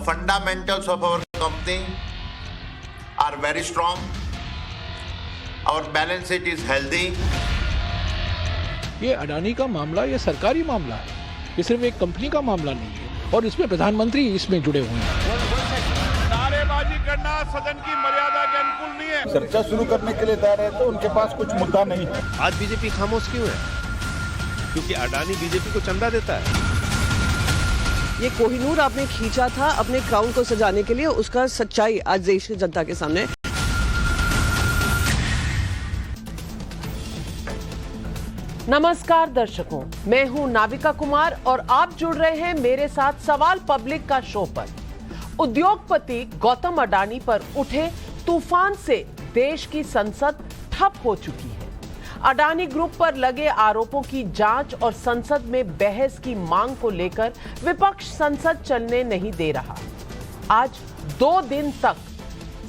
fundamentals of our company are very strong. Our balance sheet is healthy. ये अडानी का मामला ये सरकारी मामला है, ये सिर्फ एक कंपनी का मामला नहीं है और इसमें प्रधानमंत्री इसमें जुड़े हुए हैं। नारेबाजी करना सदन की मर्यादा के अनुकूल नहीं है। चर्चा शुरू करने के लिए तैयार है तो उनके पास कुछ मुद्दा नहीं है। आज बीजेपी खामोश क्यों है? क्योंकि अडानी बीजेपी को चंदा देता है। ये कोहिनूर आपने खींचा था अपने क्राउन को सजाने के लिए, उसका सच्चाई आज देश की जनता के सामने। नमस्कार दर्शकों, मैं हूं नाविका कुमार और आप जुड़ रहे हैं मेरे साथ सवाल पब्लिक का शो पर। उद्योगपति गौतम अडानी पर उठे तूफान से देश की संसद ठप हो चुकी है। अडानी ग्रुप पर लगे आरोपों की जांच और संसद में बहस की मांग को लेकर विपक्ष संसद चलने नहीं दे रहा। आज 2 दिन तक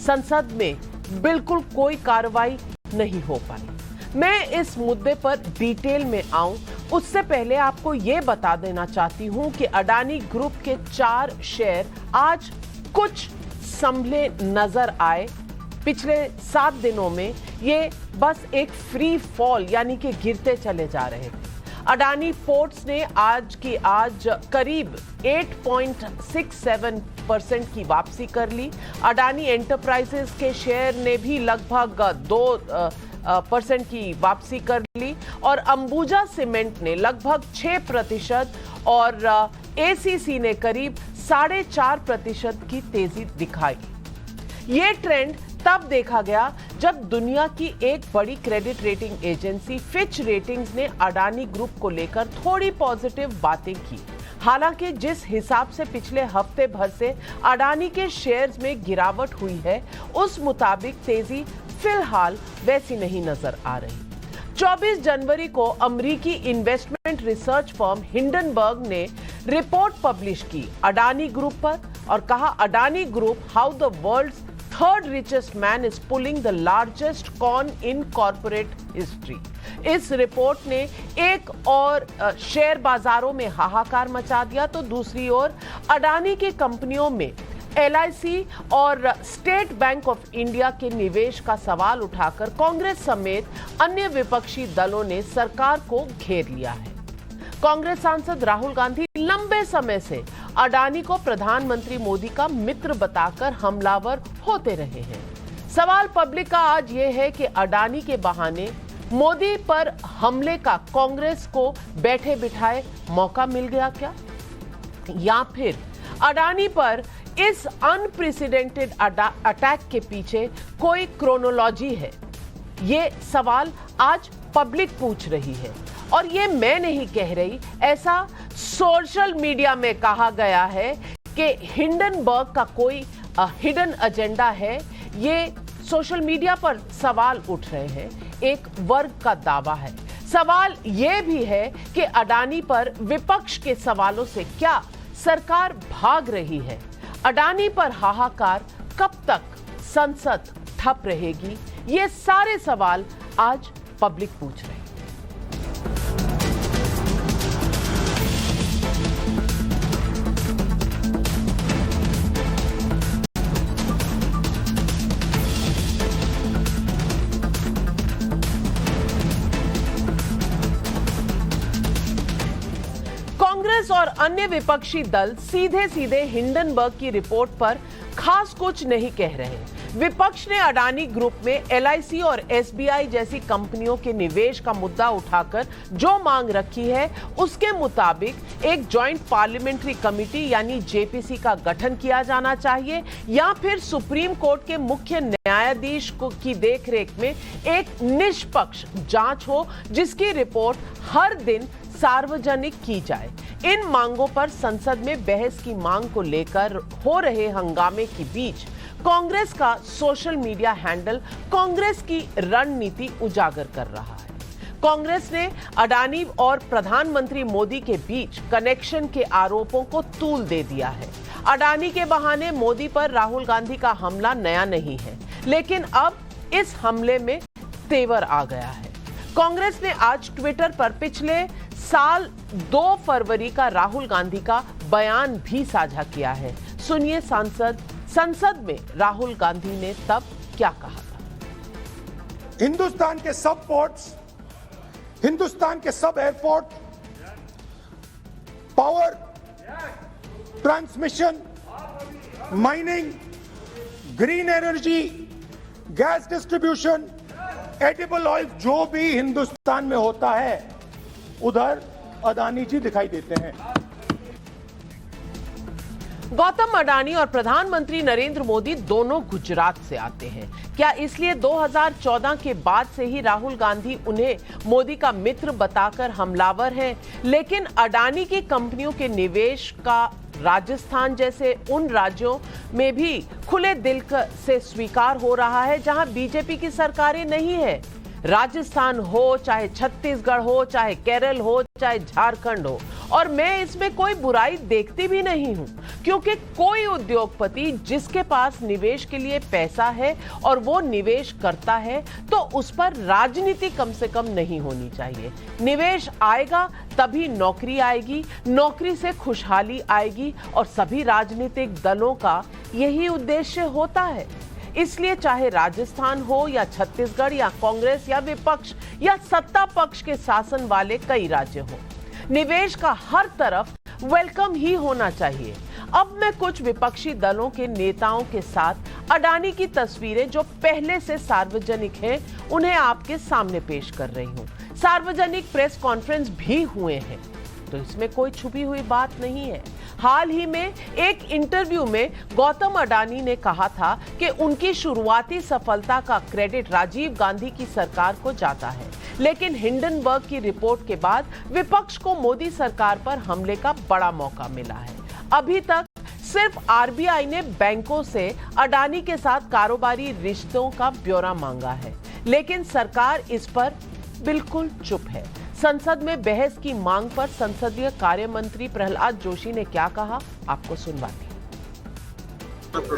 संसद में बिल्कुल कोई कार्रवाई नहीं हो पाई। मैं इस मुद्दे पर डिटेल में आऊं उससे पहले आपको यह बता देना चाहती हूं कि अडानी ग्रुप के 4 शेयर आज कुछ संभले नजर आए। पिछले 7 दिनों में ये बस एक फ्री फॉल यानी कि गिरते चले जा रहे थे। अडानी पोर्ट्स ने आज करीब 8.67% की वापसी कर ली। अडानी एंटरप्राइजेस के शेयर ने भी लगभग 2% की वापसी कर ली और अंबुजा सीमेंट ने लगभग 6% और एसीसी ने करीब 4.5% की तेजी दिखाई। ये ट्रेंड तब देखा गया जब दुनिया की एक बड़ी credit rating agency Fitch ratings ने अडानी ग्रुप को लेकर थोड़ी पॉजिटिव बातें की। हालांकि जिस हिसाब से पिछले हफ्ते भर से अडानी के शेयर्स में गिरावट हुई है, उस मुताबिक तेजी फिलहाल वैसी नहीं नजर आ रही। 24 जनवरी को अमेरिकी इन्वेस्टमेंट रिसर्च फर्म हिंडनबर्ग ने रिपोर्ट पब्लिश की अडानी ग्रुप पर और कहा, Adani group how the world's third richest man is pulling the largest con in corporate history. इस रिपोर्ट ने एक और शेयर बाजारों में हाहाकार मचा दिया तो दूसरी ओर अडानी की कंपनियों में LIC और स्टेट बैंक ऑफ इंडिया के निवेश का सवाल उठाकर कांग्रेस समेत अन्य विपक्षी दलों ने सरकार को घेर लिया है। कांग्रेस सांसद राहुल गांधी लंबे समय से अडानी को प्रधानमंत्री मोदी का मित्र बताकर हमलावर होते रहे हैं। सवाल पब्लिक का आज यह है कि अडानी के बहाने मोदी पर हमले का कांग्रेस को बैठे बिठाए मौका मिल गया क्या, या फिर अडानी पर इस अनप्रेसिडेंटेड अटैक के पीछे कोई क्रोनोलॉजी है? ये सवाल आज पब्लिक पूछ रही है और ये मैं नहीं कह रही, ऐसा सोशल मीडिया में कहा गया है कि हिंडनबर्ग का कोई हिडन एजेंडा है। ये सोशल मीडिया पर सवाल उठ रहे हैं, एक वर्ग का दावा है। सवाल यह भी है कि अडानी पर विपक्ष के सवालों से क्या सरकार भाग रही है? अडानी पर हाहाकार कब तक संसद ठप रहेगी? ये सारे सवाल आज पब्लिक पूछ रहे हैं। कांग्रेस और अन्य विपक्षी दल सीधे सीधे हिंडनबर्ग की रिपोर्ट पर खास कुछ नहीं कह रहे। विपक्ष ने अडानी ग्रुप में LIC और SBI जैसी कंपनियों के निवेश का मुद्दा उठाकर जो मांग रखी है, उसके मुताबिक एक जॉइंट पार्लियामेंट्री कमेटी यानी JPC का गठन किया जाना चाहिए या फिर सुप्रीम कोर्ट के मुख्य न्यायाधीश की देखरेख में एक निष्पक्ष जांच हो जिसकी रिपोर्ट हर दिन सार्वजनिक की जाए। इन मांगों पर संसद में बहस की मांग को लेकर हो रहे हंगामे के बीच कांग्रेस का सोशल मीडिया हैंडल कांग्रेस की रणनीति उजागर कर रहा है। कांग्रेस ने अडानी और प्रधानमंत्री मोदी के बीच कनेक्शन के आरोपों को तूल दे दिया है। अडानी के बहाने मोदी पर राहुल गांधी का हमला नया नहीं है, लेकिन अब इस हमले में तेवर आ गया है। कांग्रेस ने आज ट्विटर पर पिछले साल 2 फरवरी का राहुल गांधी का बयान भी साझा किया है। सुनिए संसद में राहुल गांधी ने तब क्या कहा था। हिंदुस्तान के सब पोर्ट्स, हिंदुस्तान के सब airport, power, transmission, mining, green energy, gas distribution, edible oil, जो भी हिंदुस्तान में होता है उधर अडानी जी दिखाई देते हैं। गौतम अडानी और प्रधानमंत्री नरेंद्र मोदी दोनों गुजरात से आते हैं। क्या इसलिए 2014 के बाद से ही राहुल गांधी उन्हें मोदी का मित्र बताकर हमलावर हैं? लेकिन अडानी की कंपनियों के निवेश का राजस्थान जैसे उन राज्यों में भी खुले दिल से स्वीकार हो रहा है जहां बीजेपी की सरकारें नहीं है। राजस्थान हो, चाहे छत्तीसगढ़ हो, चाहे केरल हो, चाहे झारखंड हो, और मैं इसमें कोई बुराई देखती भी नहीं हूं, क्योंकि कोई उद्योगपति जिसके पास निवेश के लिए पैसा है और वो निवेश करता है तो उस पर राजनीति कम से कम नहीं होनी चाहिए। निवेश आएगा तभी नौकरी आएगी, नौकरी से खुशहाली आएगी, और सभी राजनीतिक दलों का यही उद्देश्य होता है। इसलिए चाहे राजस्थान हो या छत्तीसगढ़ या कांग्रेस या विपक्ष या सत्ता पक्ष के शासन वाले कई राज्य हो, निवेश का हर तरफ वेलकम ही होना चाहिए। अब मैं कुछ विपक्षी दलों के नेताओं के साथ अडानी की तस्वीरें जो पहले से सार्वजनिक हैं उन्हें आपके सामने पेश कर रही हूं। सार्वजनिक प्रेस कॉन्फ्रेंस भी हुए हैं, तो इसमें कोई छुपी हुई बात नहीं है। हाल ही में एक इंटरव्यू में गौतम अडानी ने कहा था कि उनकी शुरुआती सफलता का क्रेडिट राजीव गांधी की सरकार को जाता है, लेकिन हिंडनबर्ग की रिपोर्ट के बाद विपक्ष को मोदी सरकार पर हमले का बड़ा मौका मिला है। अभी तक सिर्फ आरबीआई ने बैंकों से अडानी के साथ कारोबारी रिश्तों का ब्यौरा मांगा है, लेकिन सरकार इस पर बिल्कुल चुप है। संसद में बहस की मांग पर संसदीय कार्य मंत्री प्रहलाद जोशी ने क्या कहा, आपको सुनवाते हैं।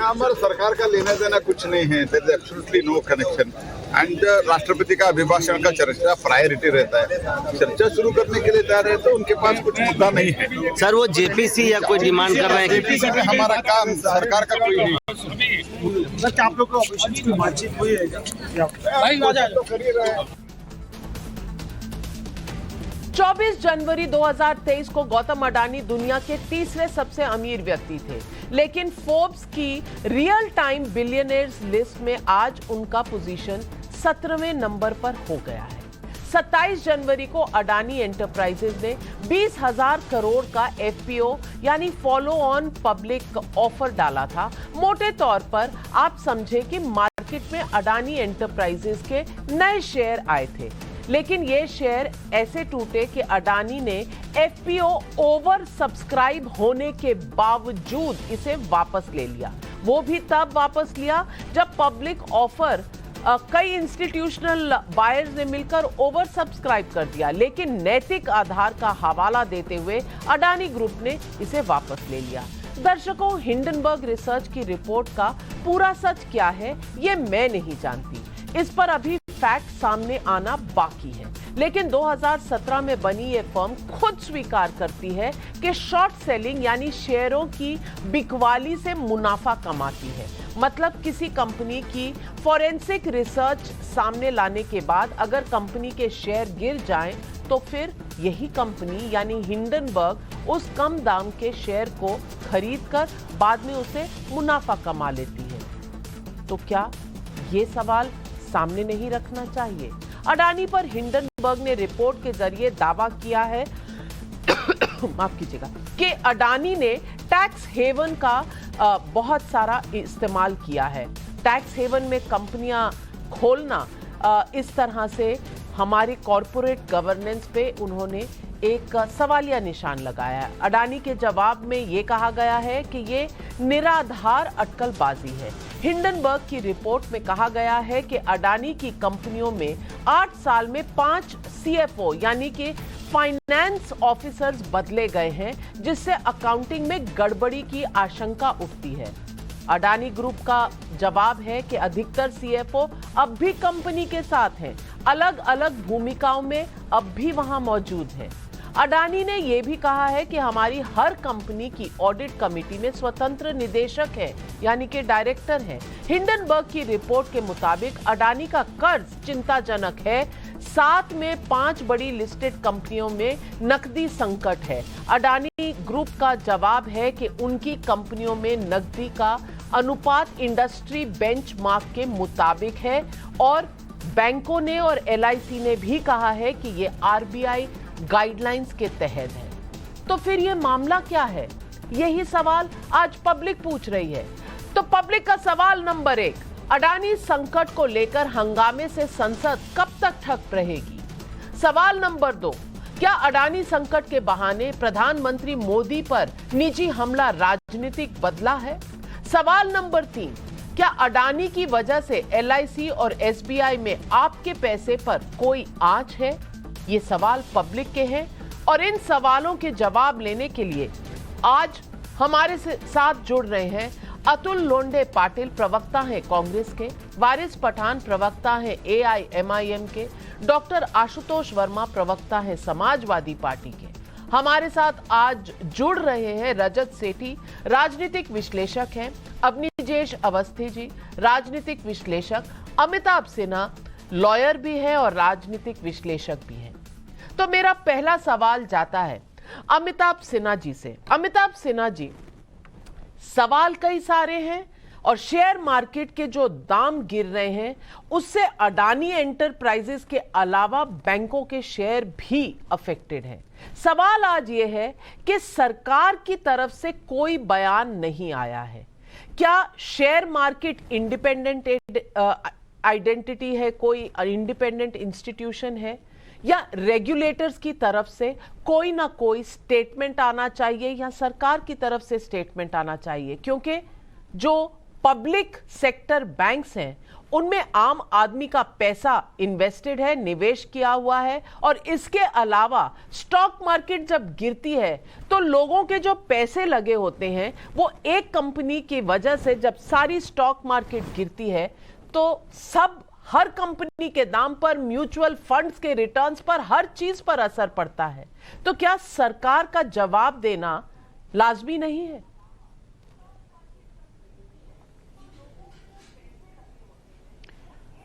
हमारे सरकार का लेना देना कुछ नहीं है, there is absolutely no connection. And राष्ट्रपति का अभिभाषण का चर्चा प्रायोरिटी रहता है। चर्चा शुरू करने के लिए तैयार रहते तो उनके पास कुछ मुद्दा नहीं है। सर, वो जेपीसी या कोई डिमांड कर रहे हैं? जेपीसी में हमारा काम, सरकार का कोई नहीं। सर, क्या आप लोग को ऑपोजिशन की बातचीत हुई है क्या? 24 जनवरी 2023 को गौतम अडानी दुनिया के तीसरे सबसे अमीर व्यक्ति थे, लेकिन फोर्ब्स की रियल टाइम बिलियनर्स लिस्ट में आज उनका पोजीशन 17वें नंबर पर हो गया है। 27 जनवरी को अडानी एंटरप्राइजेज ने 20,000 करोड़ का एफपीओ यानी फॉलो ऑन पब्लिक ऑफर डाला था। मोटे तौर पर आप समझे कि मार्केट में अडानी एंटरप्राइजेज के नए शेयर आए थे, लेकिन ये शेयर ऐसे टूटे कि अडानी ने एफपीओ ओवर सब्सक्राइब होने के बावजूद इसे वापस ले लिया। वो भी तब वापस लिया जब पब्लिक ऑफर कई इंस्टीट्यूशनल बायर्स ने मिलकर ओवर सब्सक्राइब कर दिया, लेकिन नैतिक आधार का हवाला देते हुए अडानी ग्रुप ने इसे वापस ले लिया। दर्शकों, हिंडनबर्ग रिसर्च की रिपोर्ट का पूरा सच क्या है ये मैं नहीं जानती, इस पर अभी फैक्ट सामने आना बाकी है, लेकिन 2017 में बनी ये फर्म खुद स्वीकार करती है कि शॉर्ट सेलिंग यानी शेयरों की बिकवाली से मुनाफा कमाती है। मतलब किसी कंपनी की फॉरेंसिक रिसर्च सामने लाने के बाद अगर कंपनी के शेयर गिर जाएं तो फिर यही कंपनी यानी हिंडनबर्ग उस कम दाम के शेयर को खरीदकर बाद में उसे मुनाफा कमा लेती है। तो क्या ये सवाल सामने नहीं रखना चाहिए? अडानी पर हिंडनबर्ग ने रिपोर्ट के जरिए दावा किया है माफ कीजिएगा कि अडानी ने टैक्स हेवन का बहुत सारा इस्तेमाल किया है। टैक्स हेवन में कंपनियां खोलना, इस तरह से हमारी कॉरपोरेट गवर्नेंस पे उन्होंने एक सवालिया निशान लगाया है। अडानी के जवाब में ये कहा गया है कि ये निराधार अटकलबाजी है। हिंडनबर्ग की रिपोर्ट में कहा गया है कि अडानी की कंपनियों में 8 साल में 5 सीएफओ यानी कि फाइनेंस ऑफिसर्स बदले गए हैं, जिससे अकाउंटिंग में गड़बड़ी की आशंका उठती है। अडानी ग्रुप का जवाब है कि अधिकतर सीएफओ अब भी कंपनी के साथ हैं, अलग अलग भूमिकाओं में अब भी वहां मौजूद हैं। अडानी ने यह भी कहा है कि हमारी हर कंपनी की ऑडिट कमेटी में स्वतंत्र निदेशक है, यानी कि डायरेक्टर है। हिंडनबर्ग की रिपोर्ट के मुताबिक अडानी का कर्ज चिंताजनक है। 7 में 5 बड़ी लिस्टेड कंपनियों में नकदी संकट है। अडानी ग्रुप का जवाब है कि उनकी कंपनियों में नकदी का अनुपात इंडस्ट्री बेंचमार्क के मुताबिक है और बैंकों ने और LIC ने भी कहा है कि ये RBI गाइडलाइंस के तहत है। तो फिर ये मामला क्या है, यही सवाल आज पब्लिक पूछ रही है। तो पब्लिक का सवाल नंबर 1, अडानी संकट को लेकर हंगामे से संसद कब तक ठप रहेगी? सवाल नंबर 2, क्या अडानी संकट के बहाने प्रधानमंत्री मोदी पर निजी हमला राजनीतिक बदला है? सवाल नंबर 3, क्या अडानी की वजह से LIC और SBI में आपके पैसे पर कोई आंच है? ये सवाल पब्लिक के हैं और इन सवालों के जवाब लेने के लिए आज हमारे साथ जुड़ रहे हैं अतुल लोंढे पाटिल, प्रवक्ता हैं कांग्रेस के, वारिस पठान प्रवक्ता हैं AIMIM के, डॉक्टर आशुतोष वर्मा प्रवक्ता हैं समाजवादी पार्टी के। हमारे साथ आज जुड़ रहे हैं रजत सेठी, राजनीतिक विश्लेषक हैं, अवनीजेश अवस्थी जी राजनीतिक विश्लेषक, अमिताभ सिन्हा लॉयर भी हैं और राजनीतिक विश्लेषक भी हैं। तो मेरा पहला सवाल जाता है अमिताभ सिन्हा जी से। अमिताभ सिन्हा जी, सवाल कई सारे हैं और शेयर मार्केट के जो दाम गिर रहे हैं उससे अडानी एंटरप्राइजेस के अलावा बैंकों के शेयर भी अफेक्टेड हैं। सवाल आज ये है कि सरकार की तरफ से कोई बयान नहीं आया है। क्या शेयर मार्केट इंडिपेंडेंट आइडेंटिटी है, कोई इंडिपेंडेंट इंस्टीट्यूशन है, या रेगुलेटर्स की तरफ से कोई ना कोई स्टेटमेंट आना चाहिए या सरकार की तरफ से स्टेटमेंट आना चाहिए? क्योंकि जो पब्लिक सेक्टर बैंक्स हैं उनमें आम आदमी का पैसा इन्वेस्टेड है, निवेश किया हुआ है, और इसके अलावा स्टॉक मार्केट जब गिरती है तो लोगों के जो पैसे लगे होते हैं वो एक कंपनी की वजह से, जब सारी स्टॉक मार्केट गिरती है तो हर कंपनी के दाम पर, म्यूचुअल फंड्स के रिटर्न्स पर, हर चीज पर असर पड़ता है। तो क्या सरकार का जवाब देना लाजमी नहीं है?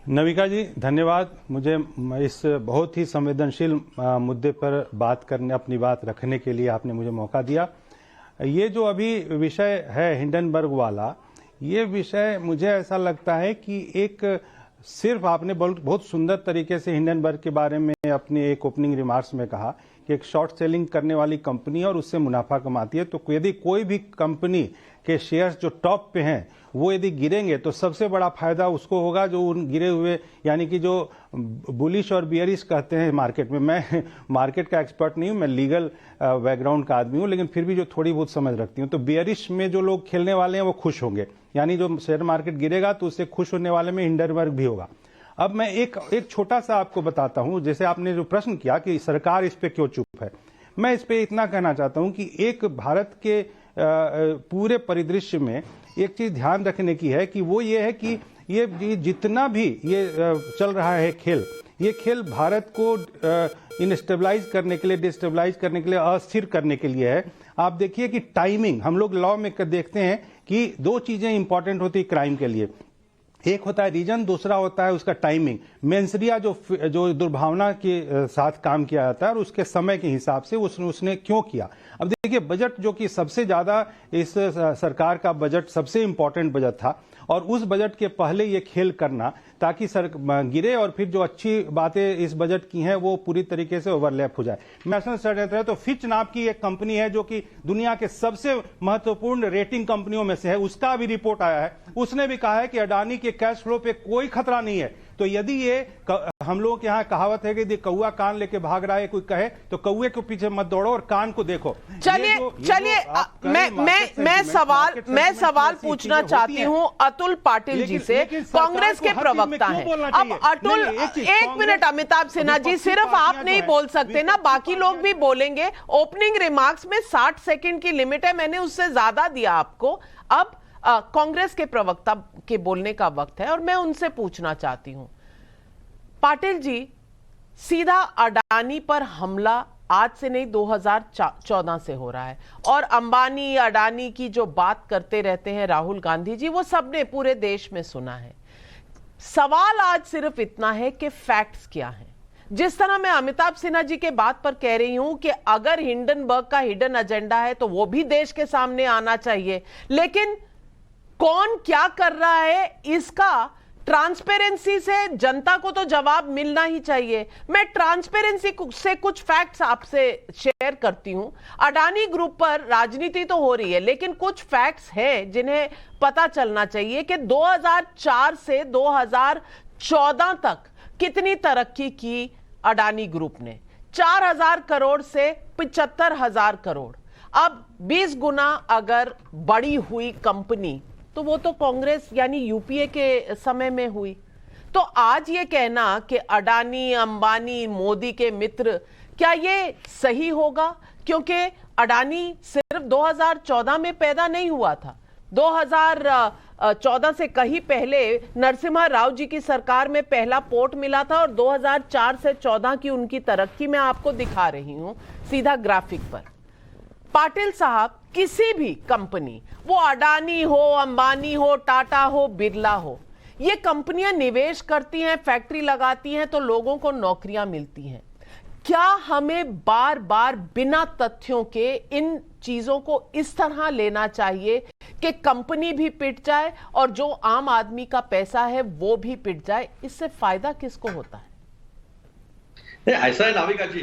नविका जी धन्यवाद, मुझे इस बहुत ही संवेदनशील मुद्दे पर बात करने, अपनी बात रखने के लिए आपने मुझे मौका दिया। ये जो अभी विषय है हिंडनबर्ग वाला, ये विषय मुझे ऐसा लगता है कि एक सिर्फ आपने बहुत सुंदर तरीके से हिंडनबर्ग के बारे में अपने एक ओपनिंग रिमार्क्स में कहा कि एक शॉर्ट सेलिंग करने वाली कंपनी है और उससे मुनाफा कमाती है। तो यदि कोई भी कंपनी के शेयर्स जो टॉप पे हैं वो यदि गिरेंगे तो सबसे बड़ा फायदा उसको होगा जो उन गिरे हुए, यानी कि जो बुलिश और बियरिश कहते हैं मार्केट में। मैं मार्केट का एक्सपर्ट नहीं हूं, मैं लीगल बैकग्राउंड का आदमी हूं, लेकिन फिर भी जो थोड़ी बहुत समझ रखती हूं। तो बियरिश में जो लोग खेलने वाले हैं वो खुश होंगे, यानी जो शेयर मार्केट गिरेगा तो उससे खुश होने वाले में हिंडनबर्ग भी होगा। अब मैं एक छोटा सा आपको बताता हूं, जैसे आपने जो प्रश्न किया कि सरकार इस पे क्यों चुप है, मैं इस पे इतना कहना चाहता हूं कि एक भारत के पूरे परिदृश्य में एक चीज ध्यान रखने की है कि वो ये है कि ये जितना भी ये चल रहा है खेल, ये खेल भारत को इनस्टेबलाइज करने के लिए, डिस्टेबलाइज करने के लिए, अस्थिर करने के लिए है। आप देखिए कि टाइमिंग, हम लोग लॉ में देखते हैं कि 2 चीजें इंपॉर्टेंट होती है क्राइम के लिए, एक होता है रीजन, दूसरा होता है उसका टाइमिंग। मेंसरिया जो दुर्भावना के साथ काम किया जाता है और उसके समय के हिसाब से उसने क्यों किया। अब देखिए बजट जो कि सबसे ज्यादा इस सरकार का बजट सबसे इंपॉर्टेंट बजट था, और उस बजट के पहले ये खेल करना ताकि गिरे और फिर जो अच्छी बातें इस बजट की हैं वो पूरी तरीके से ओवरलैप हो जाए। नेशनल स्टैंडर्ड है तो फिच नाम की एक कंपनी है जो कि दुनिया के सबसे महत्वपूर्ण रेटिंग कंपनियों में से है, उसका भी रिपोर्ट आया है, उसने भी कहा है कि अडानी के कैश फ्लो पे कोई खतरा नहीं है। तो यदि ये हम लोगों के यहाँ कहावत है कि यदि कौआ कान लेके भाग रहा है कोई कहे तो कौए के पीछे मत दौड़ो और कान को देखो। चलिए मैं सवाल पूछना चाहती हूँ अतुल पाटिल जी से, कांग्रेस के प्रवक्ता हैं। अब अतुल, 1 मिनट अमिताभ सिन्हा जी, सिर्फ आप नहीं बोल सकते ना, बाकी लोग भी बोलेंगे। ओपनिंग रिमार्क्स में 60 सेकंड की लिमिट है, मैंने उससे ज्यादा दिया आपको। अब कांग्रेस के प्रवक्ता के बोलने का वक्त है और मैं उनसे पूछना चाहती हूं, पाटिल जी, सीधा अडानी पर हमला आज से नहीं 2014 से हो रहा है। और अंबानी अडानी की जो बात करते रहते हैं राहुल गांधी जी, वो सबने पूरे देश में सुना है। सवाल आज सिर्फ इतना है कि फैक्ट्स क्या हैं। जिस तरह मैं अमिताभ सिन्हा जी के बात पर कह रही हूं कि अगर हिंडनबर्ग का हिडन एजेंडा है तो वो भी देश के सामने आना चाहिए, लेकिन कौन क्या कर रहा है इसका ट्रांसपेरेंसी से जनता को तो जवाब मिलना ही चाहिए। मैं ट्रांसपेरेंसी से कुछ फैक्ट्स आपसे शेयर करती हूं। अडानी ग्रुप पर राजनीति तो हो रही है, लेकिन कुछ फैक्ट्स हैं जिन्हें पता चलना चाहिए कि 2004 से 2014 तक कितनी तरक्की की अडानी ग्रुप ने। 4,000 करोड़ से 75,000 करोड़। अब 20 गुना अगर बड़ी हुई कंपनी तो वो तो कांग्रेस यानी यूपीए के समय में हुई। तो आज ये कहना कि अडानी अंबानी मोदी के मित्र, क्या ये सही होगा? क्योंकि अडानी सिर्फ 2014 में पैदा नहीं हुआ था। 2014 से कहीं पहले नरसिम्हा राव जी की सरकार में पहला पोर्ट मिला था और 2004 से 14 की उनकी तरक्की मैं आपको दिखा रही हूं सीधा ग्राफिक पर। पाटिल साहब, किसी भी कंपनी, वो अडानी हो, अंबानी हो, टाटा हो, बिरला हो, ये कंपनियां निवेश करती हैं, फैक्ट्री लगाती हैं तो लोगों को नौकरियां मिलती हैं। क्या हमें बार बार बिना तथ्यों के इन चीजों को इस तरह लेना चाहिए कि कंपनी भी पिट जाए और जो आम आदमी का पैसा है वो भी पिट जाए? इससे फायदा किसको होता है? ऐसा है नाविका जी,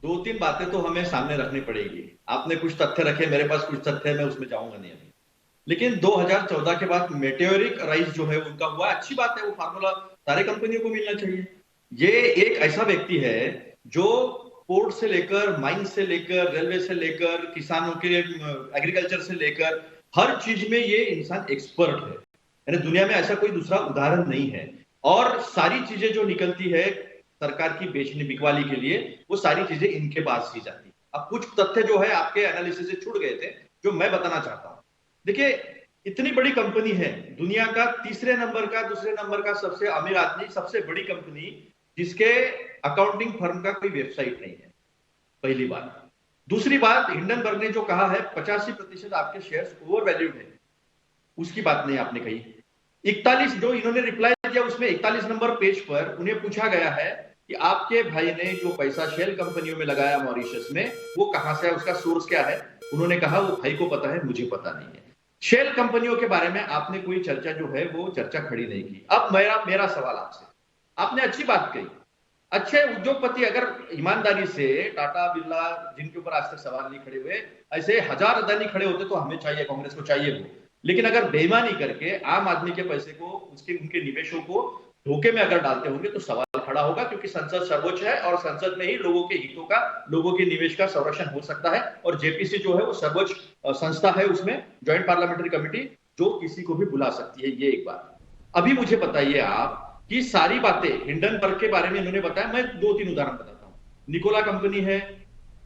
2-3 बातें तो हमें सामने रखनी पड़ेगी। आपने कुछ तथ्य रखे, मेरे पास कुछ तथ्य है, मैं उसमें जाऊंगा नहीं अभी। लेकिन 2014 के बाद मेटेओरिक राइज जो है उनका हुआ, अच्छी बात है, वो फार्मूला सारे कंपनियों को मिलना चाहिए। ये एक ऐसा व्यक्ति है जो पोर्ट से लेकर, माइन से लेकर, रेलवे से लेकर, किसानों के एग्रीकल्चर से लेकर हर चीज में ये इंसान एक्सपर्ट है। यानी दुनिया में ऐसा कोई दूसरा उदाहरण नहीं है। और सारी चीजें जो निकलती है सरकार की बेचने बिकवाली के लिए, वो सारी चीजें इनके पास ही जाती है। अब कुछ तथ्य जो है आपके एनालिसिस से छूट गए थे, जो मैं बताना चाहता हूं। देखिए, इतनी बड़ी कंपनी है, दुनिया का दूसरे नंबर का सबसे अमीर आदमी, सबसे बड़ी कंपनी, जिसके अकाउंटिंग फर्म का कोई वेबसाइट नहीं है, पहली बात। दूसरी बात, हिंडनबर्ग ने जो कहा है 85% आपके शेयर्स ओवर वैल्यूड है, उसकी बात नहीं आपने कही। 41 जो इन्होंने रिप्लाई दिया, उसमें 41 नंबर पेज पर उन्हें पूछा गया है कि आपके भाई ने जो पैसा शेल कंपनियों में लगाया मॉरिशस में, वो कहां से है, उसका सोर्स क्या है? उन्होंने कहा वो भाई को पता है, मुझे पता नहीं है। शेल कंपनियों के बारे में आपने कोई चर्चा जो है वो चर्चा खड़ी नहीं की। अब मेरा सवाल आपसे, आपने अच्छी बात कही, अच्छे उद्योगपति अगर ईमानदारी से टाटा बिरला, जिनके ऊपर आज तक सवाल नहीं खड़े हुए, ऐसे 1000 अदानी खड़े होते तो हमें चाहिए, कांग्रेस को चाहिए वो। लेकिन अगर बेईमानी करके आम आदमी के पैसे को, उनके निवेशों को धोखे में अगर डालते होंगे तो सवाल खड़ा होगा, क्योंकि संसद सर्वोच्च है और संसद में ही लोगों के हितों का, लोगों के निवेश का संरक्षण हो सकता है। और जेपीसी जो है वो सर्वोच्च संस्था है, उसमें ज्वाइंट पार्लियामेंट्री कमेटी, जो किसी को भी बुला सकती है। ये एक बात। अभी मुझे बताइए आप कि सारी बातें हिंडनबर्ग के बारे में इन्होंने बताया, मैं 2-3 उदाहरण बताता हूँ। निकोला कंपनी है,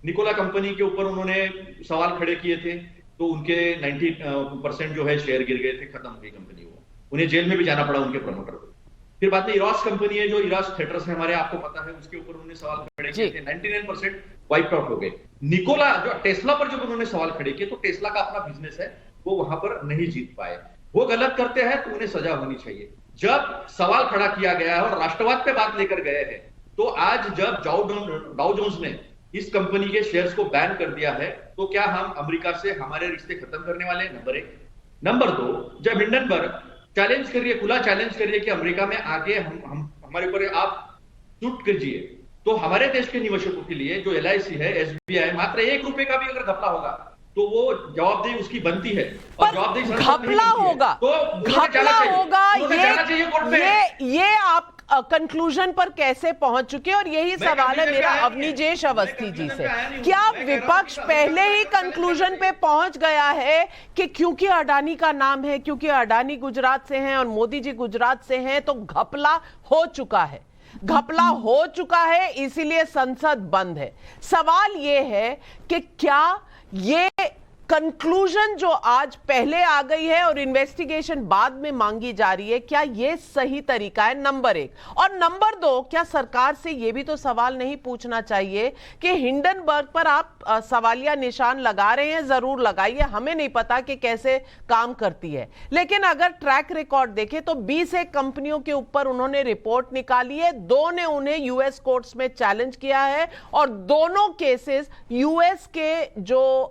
निकोला कंपनी के ऊपर उन्होंने सवाल खड़े किए थे तो उनके 90% जो है शेयर गिर गए थे, खत्म हो गई कंपनी। वो उन्हें जेल में भी जाना पड़ा उनके प्रमोटर को। फिर बाद में इरॉस कंपनी है, जो इरॉस थिएटर्स है हमारे, आपको पता है, उसके ऊपर उन्होंने सवाल खड़े किए थे, 99% वाइप आउट हो गए। निकोला जो टेस्ला पर जब उन्होंने सवाल खड़े किए, तो टेस्ला का अपना बिजनेस है, वो वहां पर नहीं जीत पाए। वो गलत करते हैं तो उन्हें सजा होनी चाहिए। जब सवाल खड़ा किया गया है और राष्ट्रवाद पे बात लेकर गए हैं, तो आज जब डाउ जोन्स ने इस कंपनी के शेयर्स को बैन कर दिया है, तो क्या हम अमेरिका से हमारे रिश्ते खत्म करने वाले हैं? नंबर 1। नंबर 2, जब हिंडनबर्ग चैलेंज करिए, खुला चैलेंज करिए कि अमेरिका में आके हमारे ऊपर आप शूट कीजिए, तो हमारे देश के निवेशकों के लिए जो LIC है, SBI, मात्र 1 रुपए का भी अगर घपला होगा तो वो जवाबदेही उसकी बनती है। और जवाबदेही घपला होगा, तो घपला होगा, ये आप कंक्लूजन पर कैसे पहुंच चुके? और यही सवाल है मेरा अवनीजेश अवस्थी जी से। क्या विपक्ष पहले ही कंक्लूजन पे पहुंच गया है कि क्योंकि अडानी का नाम है, क्योंकि अडानी गुजरात से हैं और मोदी जी गुजरात से हैं, तो घपला हो चुका है, घपला हो चुका है, इसीलिए संसद बंद है? सवाल यह है कि क्या ये कंक्लूजन जो आज पहले आ गई है और इन्वेस्टिगेशन बाद में मांगी जा रही है, क्या यह सही तरीका है? नंबर 1। और नंबर 2, क्या सरकार से यह भी तो सवाल नहीं पूछना चाहिए कि हिंडनबर्ग पर आप सवालिया निशान लगा रहे हैं, जरूर लगाइए, हमें नहीं पता कि कैसे काम करती है, लेकिन अगर ट्रैक रिकॉर्ड देखें तो 20 एक कंपनियों के ऊपर उन्होंने रिपोर्ट निकाली है, 2 ने उन्हें यूएस कोर्ट्स में चैलेंज किया है और दोनों केसेस यूएस के जो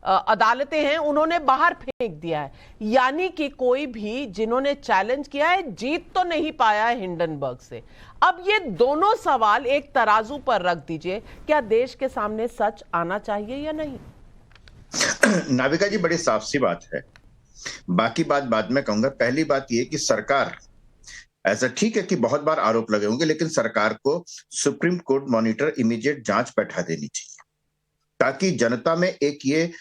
अदालतें हैं उन्होंने बाहर फेंक दिया है। यानी कि कोई भी जिन्होंने चैलेंज किया है जीत तो नहीं पाया है हिंडनबर्ग से। अब ये दोनों सवाल एक तराजू पर रख दीजिए, क्या देश के सामने सच आना चाहिए या नहीं? नाविका जी, बड़ी साफ सी बात है, बाकी बात बाद में कहूंगा। पहली बात यह कि सरकार, ऐसा ठीक है कि बहुत बार आरोप लगे होंगे, लेकिन सरकार को सुप्रीम कोर्ट मॉनिटर इमीडिएट जांच बैठा देनी चाहिए, ताकि जनता में एक ये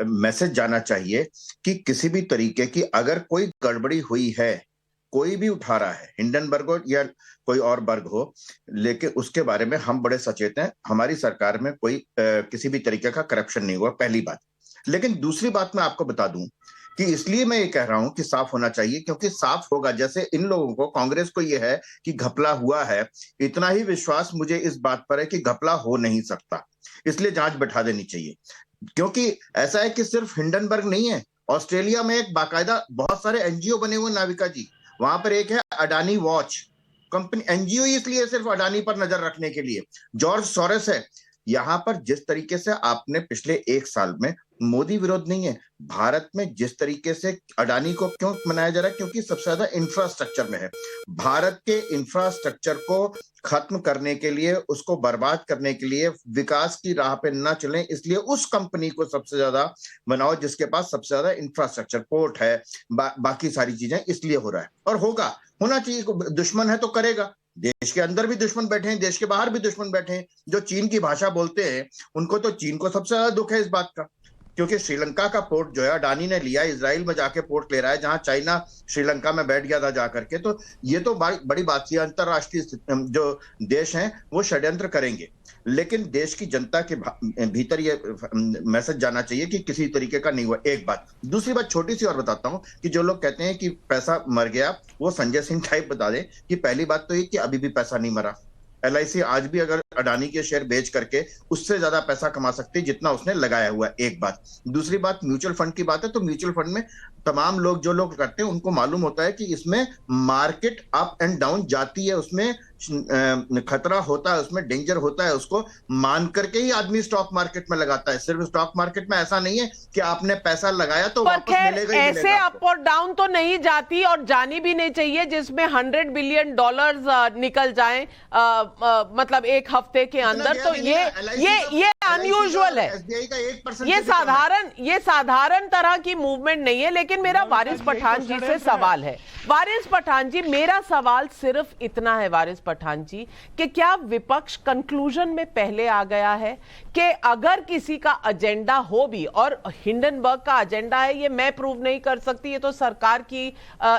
मैसेज जाना चाहिए कि किसी भी तरीके की अगर कोई गड़बड़ी हुई है, कोई भी उठा रहा है, हिंडनबर्ग हो या कोई और बर्ग हो, लेकिन उसके बारे में हम बड़े सचेत हैं, हमारी सरकार में कोई किसी भी तरीके का करप्शन नहीं हुआ, पहली बात। लेकिन दूसरी बात मैं आपको बता दूं कि इसलिए मैं ये कह रहा हूं कि साफ होना चाहिए, क्योंकि साफ होगा, जैसे इन लोगों को, कांग्रेस को ये है कि घपला हुआ है, इतना ही विश्वास मुझे इस बात पर है कि घपला हो नहीं सकता, इसलिए जांच बैठा देनी चाहिए। क्योंकि ऐसा है कि सिर्फ हिंडनबर्ग नहीं है, ऑस्ट्रेलिया में एक बाकायदा बहुत सारे एनजीओ बने हुए नाविका जी, वहां पर एक है अडानी वॉच कंपनी, एनजीओ इसलिए सिर्फ अडानी पर नजर रखने के लिए, जॉर्ज सोरेस है। यहां पर जिस तरीके से आपने पिछले 1 साल में, मोदी विरोध नहीं है, भारत में जिस तरीके से अडानी को क्यों मनाया जा रहा है, क्योंकि सबसे ज्यादा इंफ्रास्ट्रक्चर में है। भारत के इंफ्रास्ट्रक्चर को खत्म करने के लिए, उसको बर्बाद करने के लिए, विकास की राह पे न चलें, इसलिए उस कंपनी को सबसे ज्यादा बनाओ जिसके पास सबसे ज्यादा इंफ्रास्ट्रक्चर, पोर्ट है, बाकी सारी चीजें, इसलिए हो रहा है और होगा, होना चाहिए। दुश्मन है तो करेगा, देश के अंदर भी दुश्मन बैठे हैं, देश के बाहर भी दुश्मन बैठे हैं। जो चीन की भाषा बोलते हैं उनको तो चीन को सबसे ज्यादा दुख है इस बात का, क्योंकि श्रीलंका का पोर्ट जो है अडानी ने लिया, इजराइल में जाके पोर्ट ले रहा है, जहां चाइना श्रीलंका में बैठ गया था जाकर के। तो ये तो बड़ी बात थी, अंतरराष्ट्रीय जो देश हैं वो षड्यंत्र करेंगे, लेकिन देश की जनता के भीतर ये मैसेज जाना चाहिए कि किसी तरीके का नहीं हुआ, एक बात। दूसरी बात छोटी सी और बताता हूं कि जो लोग कहते हैं कि पैसा मर गया, वो संजय सिंह टाइप बता दें कि पहली बात तो ये कि अभी भी पैसा नहीं मरा। LIC आज भी अगर अडानी के शेयर बेच करके उससे ज्यादा पैसा कमा सकती है जितना उसने लगाया हुआ है, एक बात। दूसरी बात म्यूचुअल फंड की बात है, तो म्यूचुअल फंड में तमाम लोग, जो लोग करते हैं, उनको मालूम होता है कि इसमें मार्केट अप एंड डाउन जाती है, उसमें खतरा होता है, उसमें डेंजर होता है, उसको मान करके ही आदमी स्टॉक मार्केट में लगाता है। सिर्फ स्टॉक मार्केट में ऐसा नहीं है कि आपने पैसा लगाया तो वापस मिलेगा ही मिलेगा। ऐसे अप और डाउन तो नहीं जाती और जानी भी नहीं चाहिए जिसमें $100 बिलियन निकल जाएं, मतलब एक हफ्ते के अंदर। तो ये अनयूजुअल है, ये साधारण तरह की मूवमेंट नहीं है। लेकिन मेरा वारिस पठान जी से सवाल है, वारिस पठान जी, मेरा सवाल सिर्फ इतना है वारिस पठान जी, कि क्या विपक्ष कंक्लूजन में पहले आ गया है कि अगर किसी का एजेंडा हो भी, और हिंडनबर्ग का एजेंडा है, ये मैं प्रूव नहीं कर सकती, ये तो सरकार की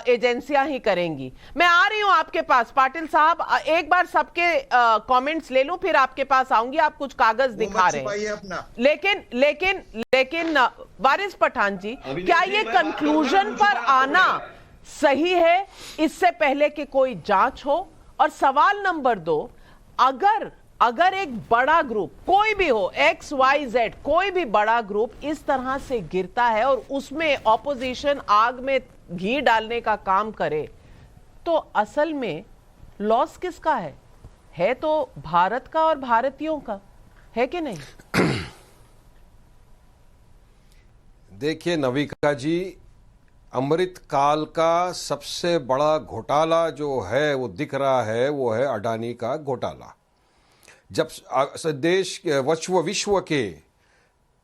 एजेंसियां ही करेंगी। मैं आ रही हूं आपके पास, पाटिल साहब, एक बार सबके कमेंट्स ले लूं, फिर आपके पास आऊंगी। आप कुछ कागज दिखा रहे हैं, लेकिन वारिस पठान जी, क्या ये कंक्लूजन पर आना सही है इससे पहले कि कोई जांच हो? और सवाल नंबर 2, अगर एक बड़ा ग्रुप, कोई भी हो, XYZ, कोई भी बड़ा ग्रुप इस तरह से गिरता है और उसमें ऑपोजिशन आग में घी डालने का काम करे, तो असल में लॉस किसका है तो भारत का और भारतीयों का, है कि नहीं? देखिए नविका जी, अमृत काल का सबसे बड़ा घोटाला जो है वो दिख रहा है, वो है अडानी का घोटाला। जब देश विश्व के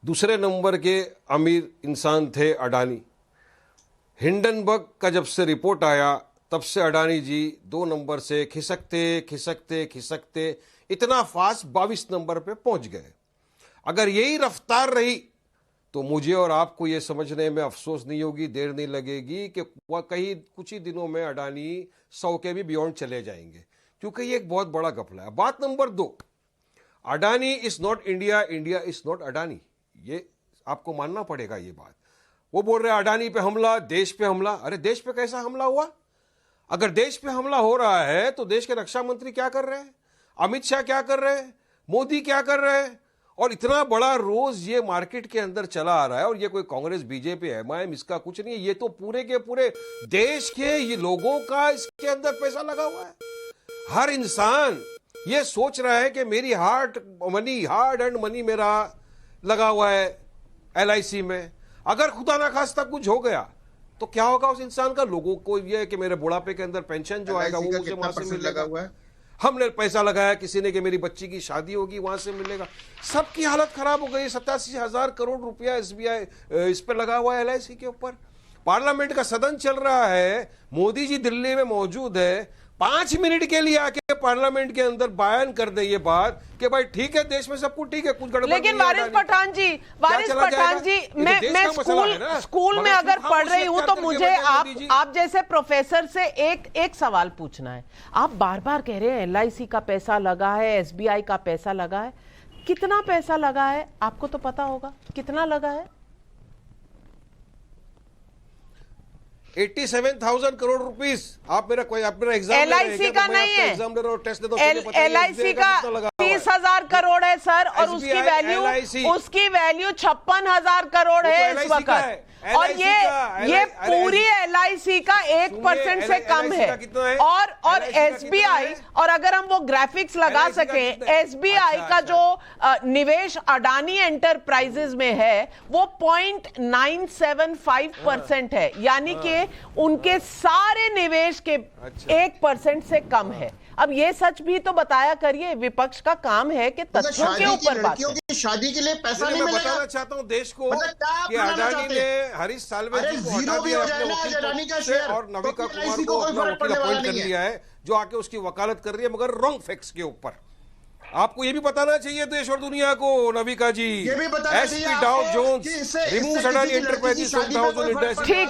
दूसरे नंबर के अमीर इंसान थे अडानी, हिंडनबर्ग का जब से रिपोर्ट आया तब से अडानी जी 2 नंबर से खिसकते इतना फास्ट 22 नंबर पे पहुंच गए। अगर यही रफ्तार रही तो मुझे और आपको ये समझने में अफसोस नहीं होगी, देर नहीं लगेगी कि वह कहीं कुछ ही दिनों में अडानी 100 के भी बियॉन्ड चले जाएंगे, क्योंकि ये एक बहुत बड़ा घपला है। बात number 2, Adani is not India, India is not Adani. ये आपको मानना पड़ेगा ये बात। वो बोल रहे अडानी पे हमला, देश पे हमला। अरे देश पे कैसा हमला हुआ? अगर देश पे हमला हो रहा है तो देश के रक्षा मंत्री क्या कर रहे हैं, अमित शाह क्या कर रहे हैं, मोदी क्या कर रहे हैं? और इतना बड़ा रोज ये मार्केट के अंदर चला आ रहा है, और ये कोई कांग्रेस, बीजेपी, एमआईएम इसका कुछ नहीं है, ये तो पूरे के पूरे देश के ये लोगों का इसके अंदर पैसा लगा हुआ है। हर इंसान ये सोच रहा है कि मेरी हार्ड एंड मनी मेरा लगा हुआ है LIC में। अगर खुदा ना खास्ता कुछ हो गया तो क्या होगा उस इंसान का? लोगों को ये है कि मेरे बुढ़ापे के अंदर पेंशन जो आएगा वो मुझे वहां से मिलेगा। हुआ है, हमने पैसा लगाया, किसी ने कि मेरी बच्ची की शादी होगी वहां से मिलेगा। सबकी हालत खराब हो गई। 87,000 करोड़ रुपया SBI इस पर लगा हुआ है LIC के ऊपर। पार्लियामेंट का सदन चल रहा है, मोदी जी दिल्ली में मौजूद है, 5 मिनट के लिए आके पार्लियामेंट के अंदर बयान कर दे ये बात कि भाई ठीक है, देश में सब कुछ ठीक है, कुछ गड़बड़। लेकिन वारिस पठान जी, मैं स्कूल में अगर पढ़ रही हूं तो मुझे आप जैसे प्रोफेसर से एक सवाल पूछना है। आप बार बार कह रहे हैं LIC का पैसा लगा है, SBI का पैसा लगा है। कितना पैसा लगा है आपको तो पता होगा, कितना लगा है? 87,000 करोड़ रुपीस। आप मेरा एग्जाम LIC का नहीं है, LIC का 30,000 करोड़ है सर, और उसकी वैल्यू 56,000 करोड़ है इस वक्त। और ये पूरी LIC का 1% से कम है। और SBI, और अगर हम वो ग्राफिक्स लगा सकें, SBI का जो निवेश अडानी एंटरप्राइजेज में है वो 0.975% है, यानी कि उनके सारे निवेश के 1% से कम है। अब ये सच भी तो बताया करिए, विपक्ष का काम है कि तथ्यों के ऊपर बात की शादी के लिए पैसा नहीं मिलेगा। बताना चाहता हूं देश को कि अडानी ने हरीश साल्वे जी को हटा दिया अपने वकील और नविका कुमार को अपना वकील अपॉइंट कर लिया है, जो आके उसकी वकालत कर रही है, मगर रॉन्ग फैक्ट्स के ऊपर। आपको ये भी बताना चाहिए देश और दुनिया को, Navika ji. SP Dow Jones removes Adani Enterprises from thousand industry.